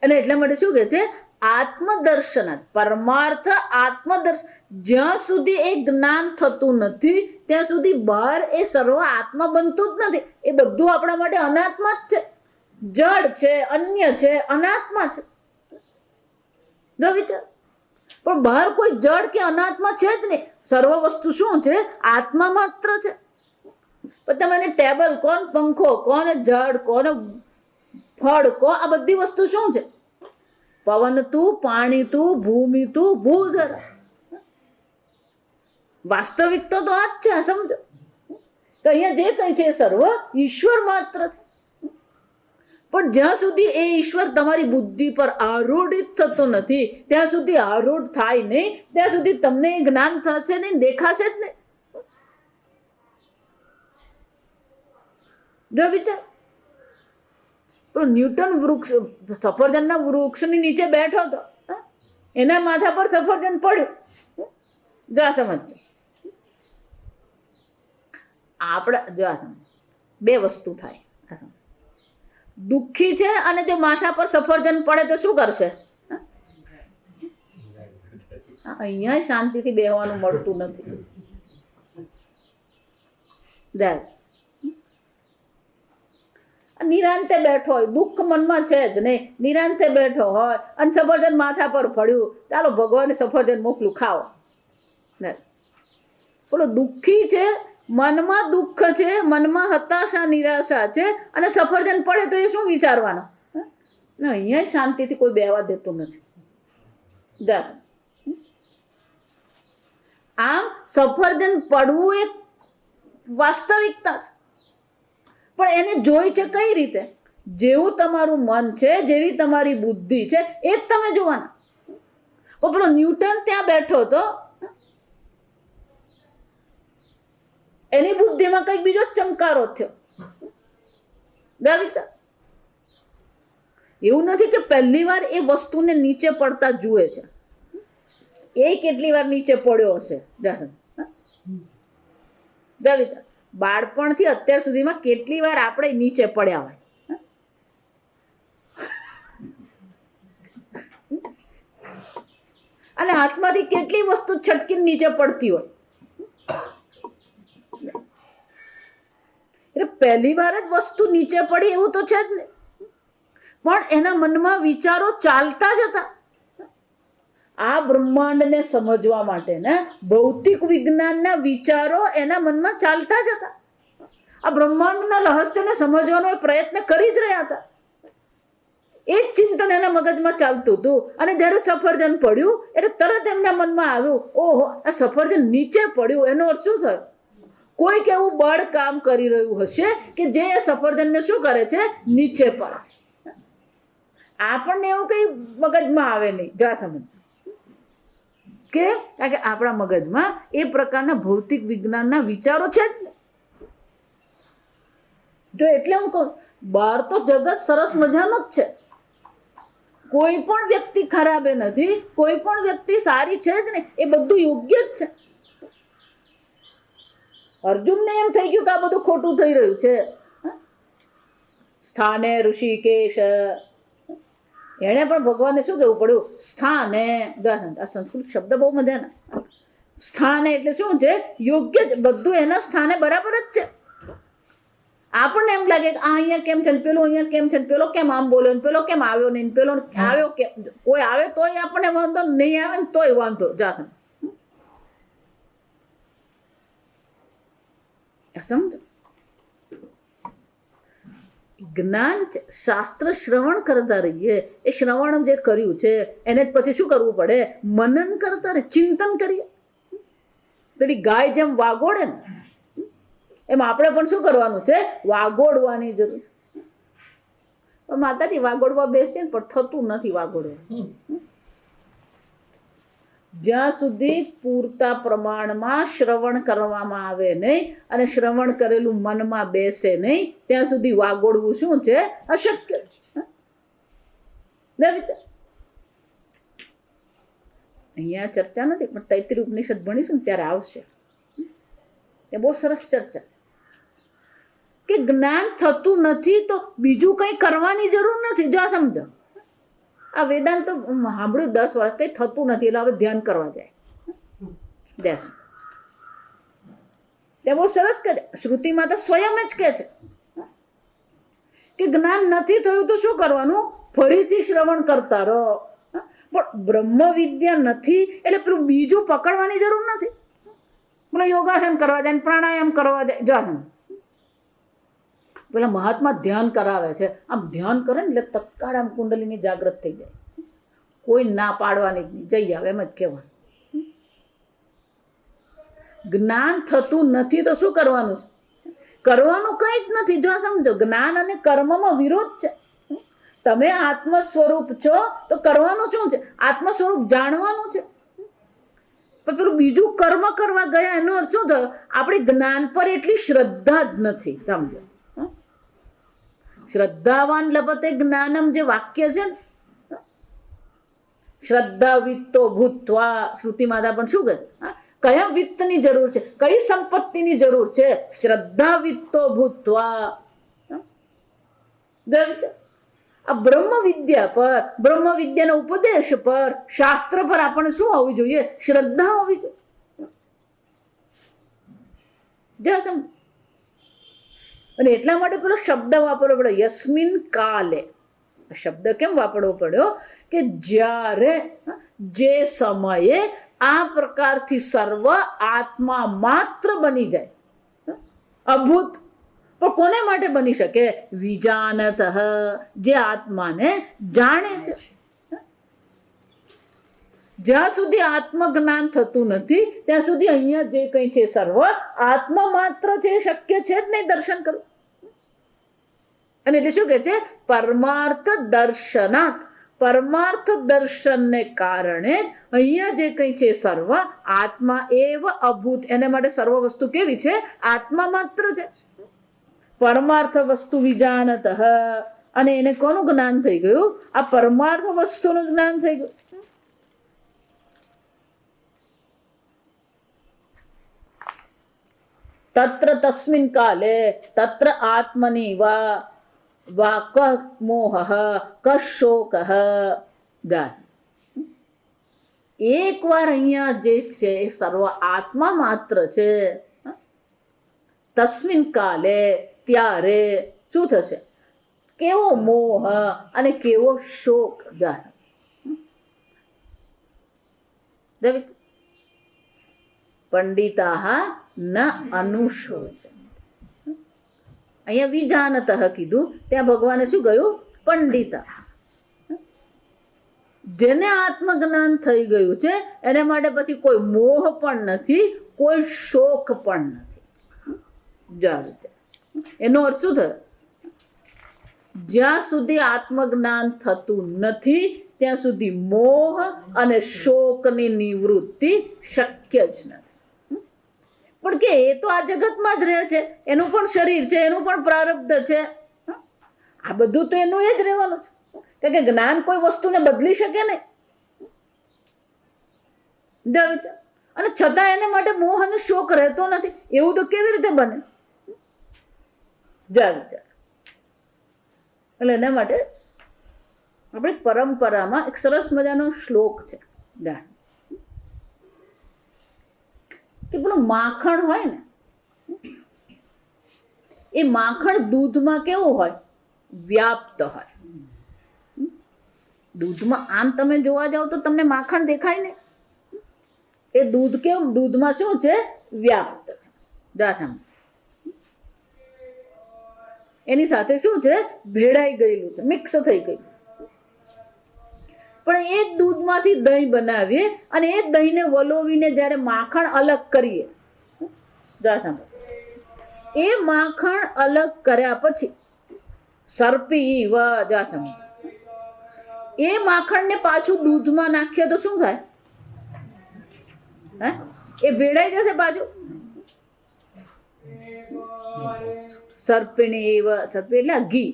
અને એટલા માટે શું કે છે? આત્મદર્શન, પરમાર્થ આત્મદર્શન. જ્યાં સુધી એ જ્ઞાન થતું નથી ત્યાં સુધી બહાર એ સર્વ આત્મા બનતું જ નથી. એ બધું આપણા માટે અનાત્મા જ છે, જડ છે, અન્ય છે, અનાત્મા છે. જો વિચાર. પણ બહાર કોઈ જડ કે અનાત્મા છે જ નહીં. સર્વ વસ્તુ શું છે? આત્મા માત્ર છે. પણ તમે ટેબલ કોણ, પંખો કોને, જડ કોને, ફળ કો, આ બધી વસ્તુ શું છે? પવન તું, પાણી તું, ભૂમિ તું, ભૂધર. વાસ્તવિક તો આ જ છે, સમજો કે અહીંયા જે કંઈ છે એ સર્વ ઈશ્વર માત્ર છે. પણ જ્યાં સુધી એ ઈશ્વર તમારી બુદ્ધિ પર આરૂઢિત થતો નથી, ત્યાં સુધી આરૂઢ થાય નહીં, ત્યાં સુધી તમને એ જ્ઞાન થશે નહીં, દેખાશે જ નહીં. જો વિચાર, તો ન્યૂટન સફરજનના વૃક્ષની નીચે બેઠો હતો, એના માથા પર સફરજન પડ્યું. જો આ સમજ, આપણા જો આ સમજ, બે વસ્તુ થાય. દુઃખી છે અને જો માથા પર સફરજન પડે તો શું કરશે? અહીંયા શાંતિથી બેહવાનું મળતું નથી. નિરાંતે બેઠો હોય, દુઃખ મનમાં છે જ નહીં, નિરાંતે બેઠો હોય અને સફરજન માથા પર પડ્યું, ચાલો ભગવાને સફરજન મોકલું, ખાઓ. પેલો દુઃખી છે, મનમાં દુઃખ છે, મનમાં હતાશા નિરાશા છે, અને સફરજન પડે તો એ શું વિચારવાનો? અહીંયા શાંતિથી કોઈ બેહવા દેતું નથી. આમ સફરજન પડવું એક વાસ્તવિકતા છે, પણ એને જોઈ છે કઈ રીતે? જેવું તમારું મન છે, જેવી તમારી બુદ્ધિ છે, એ જ તમે જોવાના. પેલો ન્યૂટન ત્યાં બેઠો હતો, એની બુદ્ધિમાં કઈક બીજો ચમકારો થયો. એવું નથી કે પહેલી વાર એ વસ્તુને નીચે પડતા જુએ છે, એ કેટલી વાર નીચે પડ્યો હશે. બાળપણથી અત્યાર સુધીમાં કેટલી વાર આપણે નીચે પડ્યા હોય, અને હાથમાંથી કેટલી વસ્તુ છટકીને નીચે પડતી હોય. એટલે પહેલી વાર જ વસ્તુ નીચે પડી એવું તો છે જ ને, પણ એના મનમાં વિચારો ચાલતા જ હતા. આ બ્રહ્માંડને સમજવા માટે ને ભૌતિક વિજ્ઞાનના વિચારો એના મનમાં ચાલતા જ હતા. આ બ્રહ્માંડના રહસ્યને સમજવાનો એ પ્રયત્ન કરી જ રહ્યા હતા. એ જ ચિંતન એના મગજમાં ચાલતું હતું. અને જ્યારે સફરજન પડ્યું એટલે તરત એમના મનમાં આવ્યું, ઓહો, આ સફરજન નીચે પડ્યું, એનો અર્થ શું થયો? કોઈક એવું બળ કામ કરી રહ્યું હશે કે જે સફરજનને શું કરે છે? નીચે પડે. આપણને એવું કઈ મગજમાં આવે નહીં. જા સમજ કે કારણ કે આપણા મગજમાં એ પ્રકારના ભૌતિક વિજ્ઞાનના વિચારો છે જ ને. જો એટલે હું કહું, બહાર તો જગત સરસ મજાનું જ છે, કોઈ પણ વ્યક્તિ ખરાબ નથી, કોઈ પણ વ્યક્તિ સારી છે જ ને, એ બધું યોગ્ય જ છે. અર્જુનને એમ થઈ ગયું કે આ બધું ખોટું થઈ રહ્યું છે. સ્થાને ઋષિકેશ, એને પણ ભગવાનને શું કહેવું પડ્યું? સ્થાને. આ સંસ્કૃત શબ્દ બહુ મજાના. સ્થાને એટલે શું છે? યોગ્ય, બધું એના સ્થાને બરાબર જ છે. આપણને એમ લાગે કે આ અહીંયા કેમ છે, પેલો અહીંયા કેમ છે, પેલો કેમ આમ બોલ્યો, પેલો કેમ આવ્યો નહીં, પેલો આવ્યો કેમ? કોઈ આવે તોય આપણને વાંધો, નહીં આવે ને તોય વાંધો. જાસન સમજો, જ્ઞાન શાસ્ત્ર શ્રવણ કરતા રહીએ. એ શ્રવણ જે કર્યું છે એને પછી શું કરવું પડે? મનન કરતા રહે, ચિંતન કરીએ. પેલી ગાય જેમ વાગોડે ને એમ આપણે પણ શું કરવાનું છે? વાગોડવાની જરૂર છે. માતાજી વાગોડવા બેસે ને પણ થતું નથી વાગોડવા. જ્યાં સુધી પૂરતા પ્રમાણમાં શ્રવણ કરવામાં આવે નહીં અને શ્રવણ કરેલું મનમાં બેસે નહીં, ત્યાં સુધી વાગોડવું શું છે? અશક્ય છે. અહીંયા ચર્ચા નથી, પણ તૈત્રીય ઉપનિષદ ભણીશું ને ત્યારે આવશે. એ બહુ સરસ ચર્ચા કે જ્ઞાન થતું નથી તો બીજું કઈ કરવાની જરૂર નથી. જો સમજો, આ વેદાંત તો સાંભળ્યું 10 વર્ષ, કઈ થતું નથી એટલે હવે ધ્યાન કરવા જાય. તે બહુ સરસ કહે, શ્રુતિમાં તો સ્વયં જ કહે છે કે જ્ઞાન નથી થયું તો શું કરવાનું? ફરીથી શ્રવણ કરતા રહો. પણ બ્રહ્મ વિદ્યા નથી એટલે પેલું બીજું પકડવાની જરૂર નથી. પેલો યોગાસન કરવા જાય, પ્રાણાયામ કરવા જાય. જો પેલા મહાત્મા ધ્યાન કરાવે છે, આમ ધ્યાન કરે ને એટલે તત્કાળ આમ કુંડલીની જાગૃત થઈ જાય. કોઈ ના પાડવાની જ નહીં, જઈ આવે એમ જ કહેવાનું. જ્ઞાન થતું નથી તો શું કરવાનું છે? કરવાનું કંઈ જ નથી. જો સમજો, જ્ઞાન અને કર્મમાં વિરોધ છે. તમે આત્મ સ્વરૂપ છો તો કરવાનું શું છે? આત્મ સ્વરૂપ જાણવાનું છે. પણ પેલું બીજું કર્મ કરવા ગયા એનો અર્થ શું થયો? આપણી જ્ઞાન પર એટલી શ્રદ્ધા જ નથી. સમજો, શ્રદ્ધાવાન લભતે જ્ઞાનમ જે વાક્ય છે ને, શ્રદ્ધા વિત્તો ભૂત્વા, શ્રુતિ માતા પણ શું કહે છે? કયા વિત્તની જરૂર છે? કઈ સંપત્તિની જરૂર છે? શ્રદ્ધા વિત્તો ભૂત્વા. આ બ્રહ્મ વિદ્યા પર, બ્રહ્મ વિદ્યાના ઉપદેશ પર, શાસ્ત્ર પર આપણને શું હોવી જોઈએ? શ્રદ્ધા હોવી જોઈએ. અને એટલા માટે પેલો શબ્દ વાપરવો પડ્યો, યસ્મિન કાલે. શબ્દ કેમ વાપરવો પડ્યો? કે જ્યારે, જે સમયે આ પ્રકારથી સર્વ આત્મા માત્ર બની જાય. અભૂત પણ કોને માટે બની શકે? વિજાનત, જે આત્માને જાણે છે. જ્યાં સુધી આત્મજ્ઞાન થતું નથી ત્યાં સુધી અહીંયા જે કંઈ છે સર્વ આત્મા માત્ર છે, શક્ય છે જ નહીં દર્શન કરવું. અને એટલે શું કે છે? પરમાર્થ દર્શનાત. પરમાર્થ દર્શનને કારણે જ અહીંયા જે કંઈ છે સર્વ આત્મા એવ અભૂત. એને માટે સર્વ વસ્તુ કેવી છે? આત્મા માત્ર છે. પરમાર્થ વસ્તુ વિજાનત, અને એને કોનું જ્ઞાન થઈ ગયું? આ પરમાર્થ વસ્તુનું જ્ઞાન થઈ ગયું. તત્ર તસ્મિન કાલે તત્ર આત્મની વા ક મોહ ક શોક. એક વાર અહીંયા જે છે એ સર્વ આત્મા માત્ર છે. તસ્મિન કાલે, ત્યારે શું થશે? કેવો મોહ અને કેવો શોક. પંડિતા ન અનુશોચ. અહીંયા વિજાનત કીધું, ત્યાં ભગવાને શું કહ્યું? પંડિતા. જેને આત્મજ્ઞાન થઈ ગયું છે એને માટે પછી કોઈ મોહ પણ નથી, કોઈ શોક પણ નથી. એનો અર્થ શું થયો? જ્યાં સુધી આત્મજ્ઞાન થતું નથી ત્યાં સુધી મોહ અને શોકની નિવૃત્તિ શક્ય જ નથી. પણ કે એ તો આ જગતમાં જ રહે છે, એનું પણ શરીર છે, એનું પણ પ્રારબ્ધ છે. આ બધું તો એનું એ જ રહેવાનું છે. કારણ કે જ્ઞાન કોઈ વસ્તુને બદલી શકે નહીં. અને છતાં એને માટે મોહ અને શોક રહેતો નથી. એવું તો કેવી રીતે બને? એટલે એના માટે આપણી પરંપરામાં એક સરસ મજાનો શ્લોક છે કે પેલું માખણ હોય ને, એ માખણ દૂધમાં કેવું હોય? વ્યાપ્ત હોય. દૂધમાં આમ તમે જોવા જાવ તો તમને માખણ દેખાય ને. એ દૂધ કેવું? દૂધમાં શું છે? વ્યાપ્ત છે. એની સાથે શું છે? ભેળાઈ ગયેલું છે, મિક્સ થઈ ગયું. પણ એ જ દૂધમાંથી દહીં બનાવીએ અને એ દહીંને વલોવીને જ્યારે માખણ અલગ કરીએ, એ માખણ અલગ કર્યા પછી સર્પી એ માખણને પાછું દૂધમાં નાખીએ તો શું થાય? એ ભેળાઈ જશે પાછું. સર્પિણી સર્પી એટલે ઘી.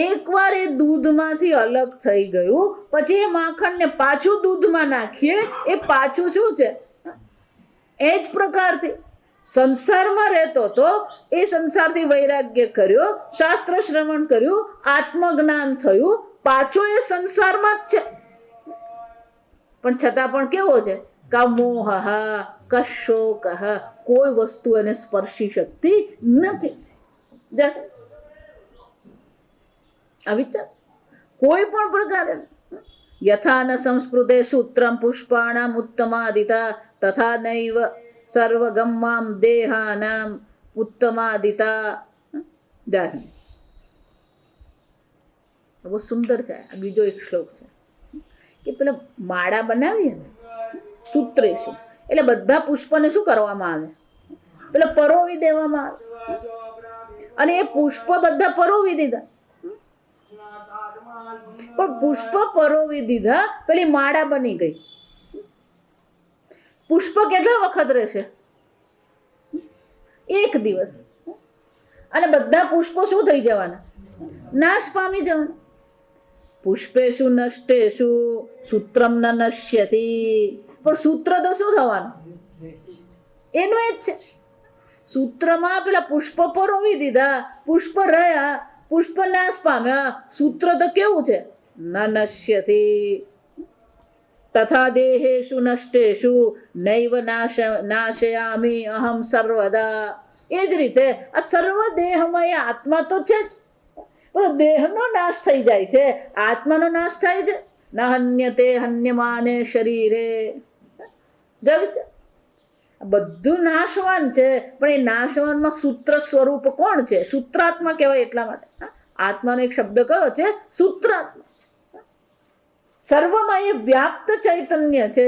એકવાર એ દૂધમાંથી અલગ થઈ ગયું પછી એ માખણને પાછું દૂધમાં નાખીએ, એ પાછું શું છે? એ જ પ્રકારથી સંસારમાં રહેતો તો એ સંસારથી વૈરાગ્ય કર્યો, શાસ્ત્ર શ્રવણ કર્યું, આત્મજ્ઞાન થયું, પાછો એ સંસારમાં જ છે. પણ છતાં પણ કેવો છે? કમોહ કશોક. કોઈ વસ્તુ એને સ્પર્શી શકતી નથી. અવિચાર કોઈ પણ પ્રકારે. યથા ન સંસ્પૃતે સૂત્રમ પુષ્પાણામ ઉત્તમાદિતા તથા નૈવ સર્વગમ્મામ દેહાનામ ઉત્તમાદિતા. બહુ સુંદર છે. બીજો એક શ્લોક છે કે પેલા માળા બનાવીએ ને, સૂત્રેશુ એટલે બધા પુષ્પને શું કરવામાં આવે? પેલા પરોવી દેવામાં આવે. અને એ પુષ્પ બધા પરોવી દીધા. પણ પુષ્પ પરોવી દીધા, પેલી માળા બની ગઈ. પુષ્પ કેટલા વખત રહેશે? એક દિવસ. અને બધા પુષ્પો શું થઈ જવાના? નાશ પામી જવાના. પુષ્પેશુ નષ્ટેશુ સૂત્રમ ન નશ્યતિ. પણ સૂત્ર તો શું થવાનું? એનું એ જ છે. સૂત્રમાં પેલા પુષ્પ પરોવી દીધા, પુષ્પ રહ્યા, પુષ્પ નાશ પામ્યા. સૂત્ર તો કેવું છે? ન નશ્યતિ. તથા દેહેશુ નષ્ટેશુ નૈવ નાશયામિ અહમ સર્વદા. એ જ રીતે આ સર્વ દેહમય આત્મા તો છે જ, પણ દેહનો નાશ થઈ જાય છે, આત્માનો નાશ થાય છે. ન હન્યતે હન્યમાને શરીરે. બધું નાશવાન છે, પણ એ નાશવાનમાં સૂત્ર સ્વરૂપ કોણ છે? સૂત્રાત્મા કહેવાય. એટલા માટે આત્માનો એક શબ્દ કયો છે? સૂત્રાત્મા. સર્વમાં એ વ્યાપ્ત ચૈતન્ય છે.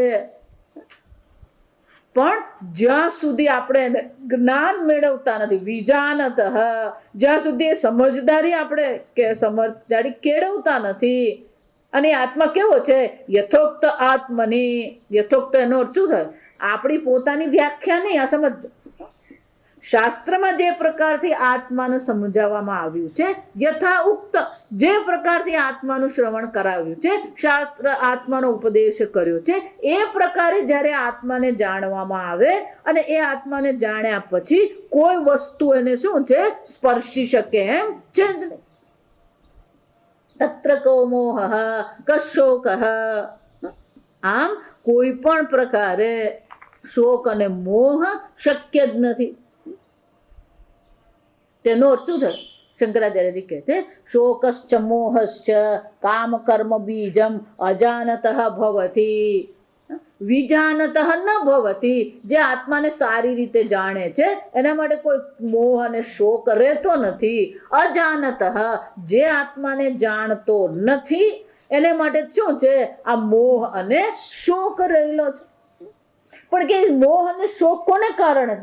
પણ જ્યાં સુધી આપણે જ્ઞાન મેળવતા નથી, વિજાનત, જ્યાં સુધી એ સમજદારી આપણે સમજદારી કેળવતા નથી. અને આત્મા કેવો છે? યથોક્ત આત્મની. યથોક્ત એનો અર્થ શું થાય? આપણી પોતાની વ્યાખ્યા નહીં. આ સમજ. શાસ્ત્રમાં જે પ્રકારથી આત્માને સમજાવવામાં આવ્યું છે, યથા ઉક્ત જે પ્રકારથી આત્માનું શ્રવણ કરાવ્યું છે, શાસ્ત્ર આત્માનો ઉપદેશ કર્યો છે, એ પ્રકારે જ્યારે આત્માને જાણવામાં આવે અને એ આત્માને જાણ્યા પછી કોઈ વસ્તુ એને શું છે? સ્પર્શી શકે એમ છે જ નહીં. તત્ર કો મોહ કશોક. આમ કોઈ પણ પ્રકારે શોક અને મોહ શક્ય જ નથી. તેનો અર્થ શું થાય? શંકરાચાર્યજી કહે છે, શોકશ્ચ મોહશ્ચ કામ કર્મ બીજમ અજાનત ભવતી વિજાનત ન ભવતી. જે આત્માને સારી રીતે જાણે છે એના માટે કોઈ મોહ અને શોક રહેતો નથી. અજાનત, જે આત્માને જાણતો નથી એને માટે શું છે? આ મોહ અને શોક રહેલો છે. પણ કે મોહ અને શોક કોને કારણે?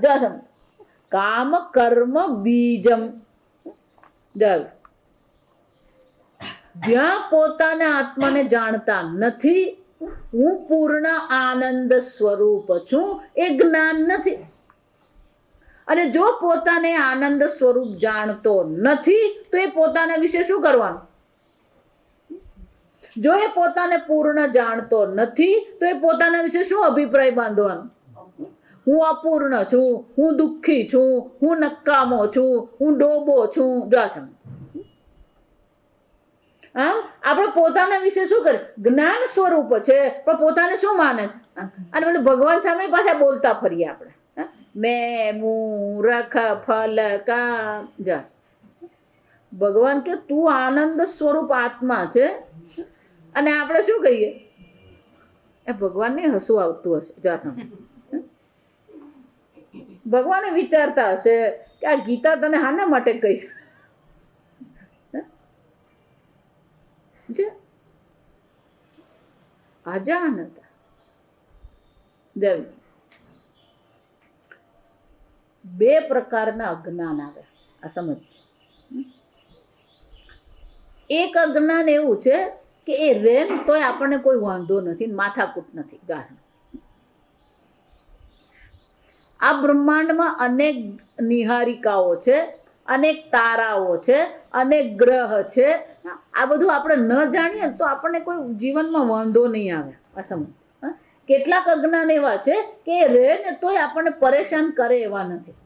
કામ કર્મ બીજમ. જ્યાં પોતાના આત્માને જાણતા નથી, હું પૂર્ણ આનંદ સ્વરૂપ છું, એ જ્ઞાન નથી. અને જો પોતાને આનંદ સ્વરૂપ જાણતો નથી તો એ પોતાના વિશે શું કરવાનું? જો એ પોતાને પૂર્ણ જાણતો નથી તો એ પોતાના વિશે શું અભિપ્રાય બાંધવાનો? હું અપૂર્ણ છું, હું દુઃખી છું, હું નકામો છું, હું ડોબો છું. આમ આપણે પોતાના વિશે શું કરે? જ્ઞાન સ્વરૂપ છે, પણ પોતાને શું માને છે? અને મને ભગવાન સામે પાછા બોલતા ફરીએ આપણે. મેં મૂરખ ફલ કામ. ભગવાન કે તું આનંદ સ્વરૂપ આત્મા છે અને આપણે શું કહીએ? એ ભગવાનને હસવું આવતું હશે. ભગવાને વિચારતા હશે કે આ ગીતા તને હાના માટે કહી? અજાનતા. બે પ્રકારના અજ્ઞાન આવે. આ સમજ. એક અજ્ઞાન એવું છે કે એ રેન તોય આપણને કોઈ વાંધો નથી, માથાકૂટ નથી. આ બ્રહ્માંડમાં અનેક નિહારિકાઓ છે, અનેક તારાઓ છે, અનેક ગ્રહ છે. આ બધું આપણે ન જાણીએ તો આપણને કોઈ જીવનમાં વાંધો નહીં આવે. આ સમજ. કેટલાક અજ્ઞાન એવા છે કે રે ને તોય આપણને પરેશાન કરે એવા નથી.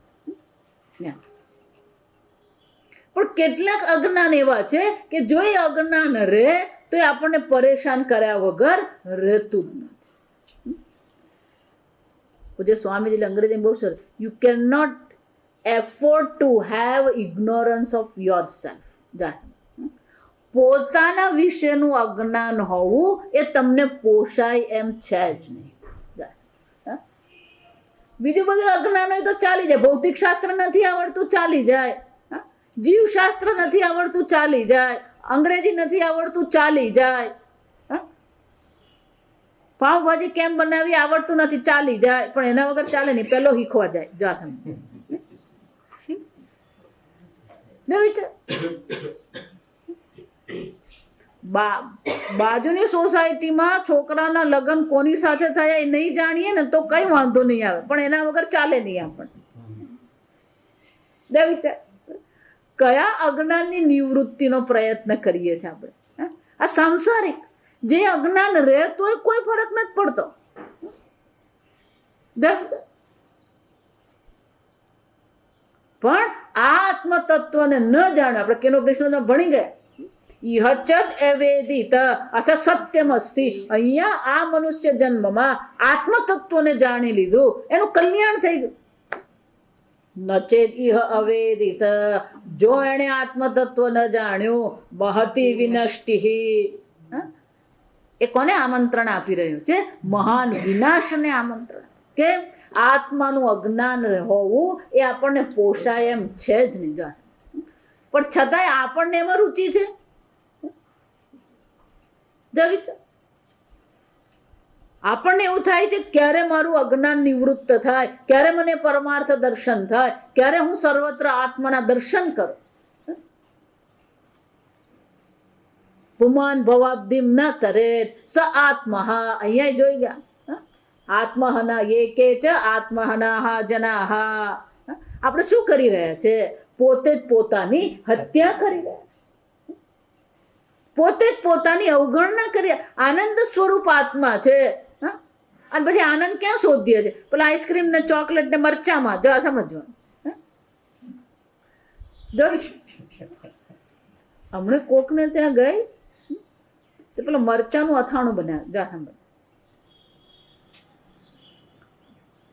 પણ કેટલાક અજ્ઞાન એવા છે કે જો એ અજ્ઞાન રહે તો એ આપણને પરેશાન કર્યા વગર રહેતું જ નથી. પૂજ્ય સ્વામીજી અંગ્રેજી બહુ સરસ, you can not afford to have ignorance of yourself. પોતાના વિશેનું અજ્ઞાન હોવું એ તમને પોષાય એમ છે જ નહીં. બીજું બધું અજ્ઞાન હોય તો ચાલી જાય. ભૌતિક શાસ્ત્ર નથી આવડતું, ચાલી જાય. જીવશાસ્ત્ર નથી આવડતું, ચાલી જાય. અંગ્રેજી નથી આવડતું, ચાલી જાય. પાવભાજી કેમ બનાવી આવડતું નથી, ચાલી જાય પણ એના વગર ચાલે નહીં, પેલો શીખવા જાય જાસમ. બાજુની સોસાયટીમાં છોકરાના લગ્ન કોની સાથે થયા એ નહીં જાણીએ ને તો કઈ વાંધો નહીં આવે, પણ એના વગર ચાલે નહીં આપણને. કયા અજ્ઞાનની નિવૃત્તિનો પ્રયત્ન કરીએ છીએ આપણે? આ સાંસારિક જે અજ્ઞાન રહે તો કોઈ ફરક નથી પડતો. પણ આ આત્મ તત્વને ન જાણે આપણે કેનોપનિષદમાં ભણી ગયા, ઇહચત અવેદિત અથ સત્યમ અસ્તિ. અહીંયા આ મનુષ્ય જન્મમાં આત્મ તત્વને જાણી લીધું, એનું કલ્યાણ થઈ ગયું. નચેત ઇહ અવેદિત, જો એને આત્મ તત્વ ન જાણ્યું, બહતી વિનષ્ટિ. એ કોને આમંત્રણ આપી રહ્યું છે? મહાન વિનાશને આમંત્રણ. કે આત્માનું અજ્ઞાન હોવું એ આપણને પોષાય એમ છે જ નહીં, પણ છતાંય આપણને એમાં રુચિ છે. આપણને એવું થાય છે ક્યારે મારું અજ્ઞાન નિવૃત્ત થાય, ક્યારે મને પરમાર્થ દર્શન થાય, ક્યારે હું સર્વત્ર આત્માના દર્શન કરું. પુમાન ભવાબ્દિમ ન તરે સ આત્મા. અહીંયા જોઈ ગયા, આત્મહના એ કે છે આત્મહના જનાહા. આપણે શું કરી રહ્યા છે? પોતે જ પોતાની હત્યા કરી રહ્યા છે, પોતે જ પોતાની અવગણના કરી. આનંદ સ્વરૂપ આત્મા છે, અને પછી આનંદ ક્યાં શોધીએ છે? પેલા આઈસ્ક્રીમ ને ચોકલેટ ને મરચામાં. જો સમજવાનું. હમણાં કોક ને ત્યાં ગઈ તો પેલા મરચાનું અથાણું બનાવ્યું. જા સમજ.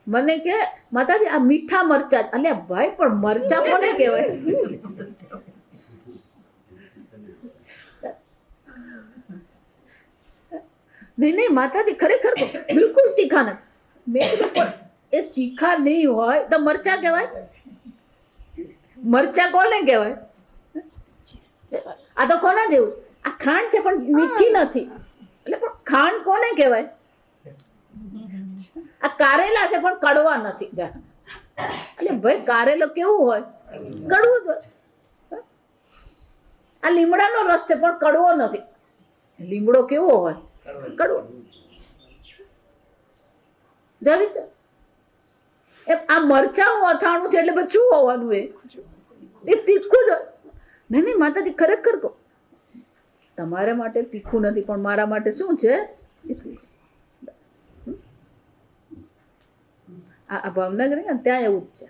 મને કે માતાજી આ મીઠા મરચા. અલ્યા ભાઈ પણ મરચા કોને કહેવાય? નહીં માતાજી ખરેખર બિલકુલ તીખા નથી. મેં કીધું પણ એ તીખા નહીં હોય તો મરચા કહેવાય? મરચા કોને કહેવાય? આ તો કોના જેવું? આ ખાંડ છે પણ મીઠી નથી, એટલે પણ ખાંડ કોને કહેવાય? આ કારેલા છે પણ કડવા નથી. એટલે ભાઈ કારેલો કેવું હોય? કડવું જ હોય. આ લીમડાનો રસ છે પણ કડવો નથી. લીમડો કેવો હોય? કડવો. આ મરચાં અથાણું છે એટલે બધું હોવાનું એ તીખું જ હોય. નહીં માતાજી ખરેખર કહો, તમારા માટે તીખું નથી પણ મારા માટે શું છે? આ ભાવનગર ને ત્યાં એવું જ છે.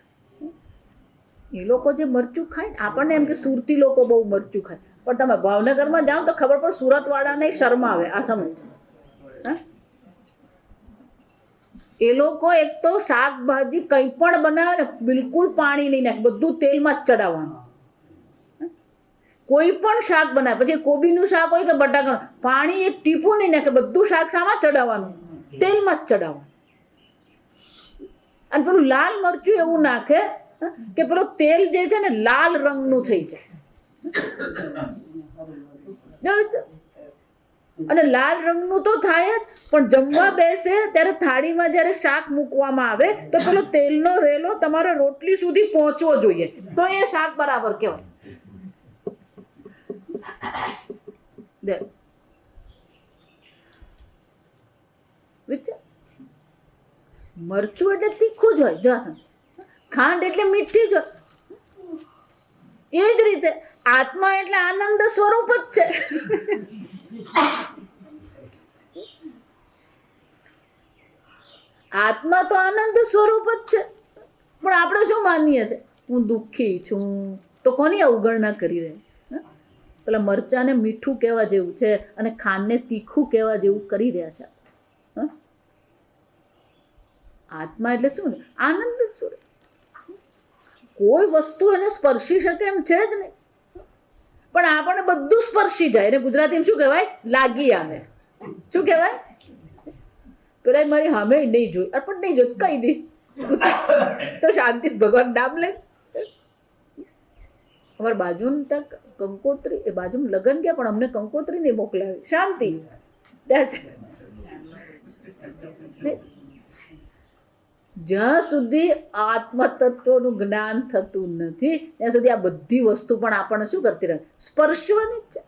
એ લોકો જે મરચું ખાય ને, આપણને એમ કે સુરતી લોકો બહુ મરચું ખાય, પણ તમે ભાવનગરમાં જાઓ તો ખબર પડે સુરત વાળાને શરમ આવે. આ સમજ. એ લોકો એક તો શાકભાજી કંઈ પણ બનાવે ને બિલકુલ પાણી નહીં નાખે, બધું તેલમાં જ ચડાવવાનું. કોઈ પણ શાક બનાવે, પછી કોબીનું શાક હોય કે બટાકાનું, પાણી એક ટીપું નહીં નાખે, બધું શાક શામાં ચડાવવાનું? તેલમાં જ ચડાવવાનું. અને પેલું લાલ મરચું એવું નાખે કે પેલું તેલ જે છે ને લાલ રંગનું થઈ જાય. અને લાલ રંગનું તો થાય જ, પણ જમવા બેસે ત્યારે થાળીમાં જયારે શાક મૂકવામાં આવે તો પેલો તેલનો રેલો તમારે રોટલી સુધી પહોંચવો જોઈએ, તો એ શાક બરાબર કહેવાય. મરચું એટલે તીખું જ હોય, ખાંડ એટલે મીઠી જ હોય. એ જ રીતે આત્મા એટલે આનંદ સ્વરૂપ જ છે. આત્મા તો આનંદ સ્વરૂપ જ છે, પણ આપણે શું માનીએ છીએ? હું દુઃખી છું તો કોની અવગણના કરી રહી? પેલા મરચાને મીઠું કહેવા જેવું છે અને ખાંડને તીખું કહેવા જેવું કરી રહ્યા છે. આત્મા એટલે શું? આનંદ સ્વરૂપ. કોઈ વસ્તુ એને સ્પર્શી શકે એમ છે જ નહીં, પણ આપણને બધું સ્પર્શી જાય. એને ગુજરાતીમાં શું કહેવાય? લાગી આવે. શું કહેવાય? પેલા મારી સામે નહીં જોઈ, પણ નહીં જોઈ કઈ નહીં તો શાંતિ ભગવાન નામ લે. અમારી બાજુ ત્યાં કંકોત્રી, એ બાજુ લગ્ન ગયા પણ અમને કંકોત્રી નહીં મોકલાવી. શાંતિ. જ્યાં સુધી આત્મ તત્વનું જ્ઞાન થતું નથી ત્યાં સુધી આ બધી વસ્તુ પણ આપણને શું કરતી રહે? સ્પર્શવાની જ છે.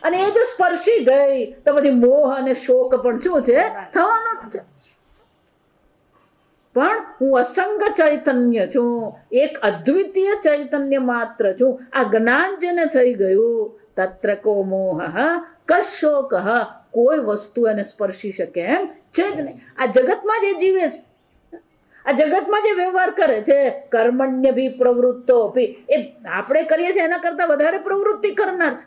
અને એ જો સ્પર્શી ગઈ તો પછી મોહ અને શોક પણ શું છે? થવાનો જ છે. પણ હું અસંગ ચૈતન્ય છું, એક અદ્વિતીય ચૈતન્ય માત્ર છું. આ જ્ઞાન જેને થઈ ગયું, તત્ર કો મોહ કશોક, કોઈ વસ્તુ એને સ્પર્શી શકે એમ છે જ નહીં. આ જગતમાં જે જીવે છે, આ જગતમાં જે વ્યવહાર કરે છે, કર્મણ્ય ભી પ્રવૃત્તો ભી, એ આપણે કરીએ છીએ એના કરતા વધારે પ્રવૃત્તિ કરનાર છે.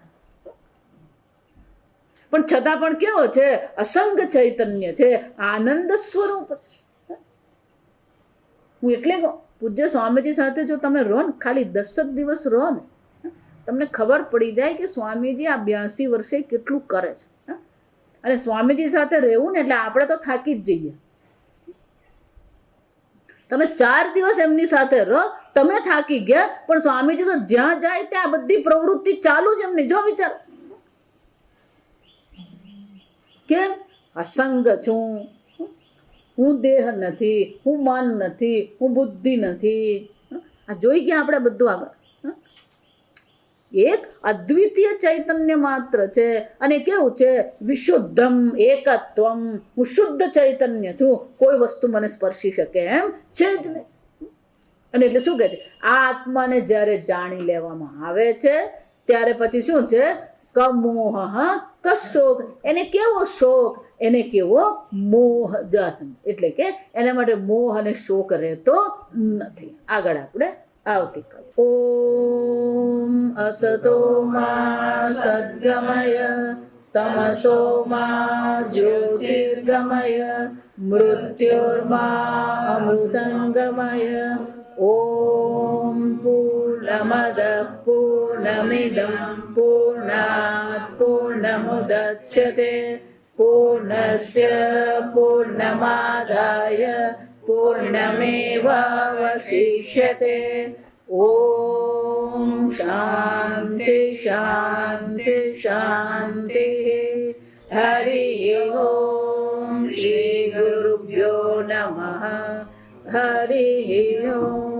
પણ છતાં પણ કેવો છે? અસંગ ચૈતન્ય છે, આનંદ સ્વરૂપ છે. હું એટલે કહું, પૂજ્ય સ્વામીજી સાથે જો તમે રહો ને, ખાલી 10 જ દિવસ રહો ને, તમને ખબર પડી જાય કે સ્વામીજી આ 82 વર્ષે કેટલું કરે છે. અને સ્વામીજી સાથે રહેવું ને એટલે આપણે તો થાકી જ જઈએ. તમે 4 દિવસ એમની સાથે રહો, તમે થાકી ગયા, પણ સ્વામીજી તો જ્યાં જાય ત્યાં બધી પ્રવૃત્તિ ચાલુ જ એમની. જો વિચાર, કેમ? અસંગ છું, હું દેહ નથી, હું મન નથી, હું બુદ્ધિ નથી. આ જોઈ ગયા આપણે બધું આગળ. એક અદ્વિતીય ચૈતન્ય માત્ર છે. અને કેવું છે? વિશુદ્ધમ એકત્વમ, હું શુદ્ધ ચૈતન્ય છું, કોઈ વસ્તુ મને સ્પર્શી શકે એમ છે જ નહીં. અને એટલે શું કહે છે? આ આત્માને જ્યારે જાણી લેવામાં આવે છે ત્યારે પછી શું છે? કમોહ કશોક. એને કેવો શોક? એને કેવો મોહ? એટલે કે એના માટે મોહ અને શોક રહેતો નથી. આગળ આપણે આવતીકાલ. ઓમ અસતો મા સદ્ગમય તમસો મા જ્યોતિર્ગમય મૃત્યોર્મા અમૃતંગમય. ઓમ પૂર્ણમદ પૂર્ણમિદં પૂર્ણાત પૂર્ણમુદચ્યતે પૂર્ણસ્ય પૂર્ણમાદાય પૂર્ણમેવાવશિષ્યતે. ઓમ શાંતિ શાંતિ શાંતિ. હરિ ઓમ શ્રી ગુરુભ્યો નમઃ. હરિ ઓમ.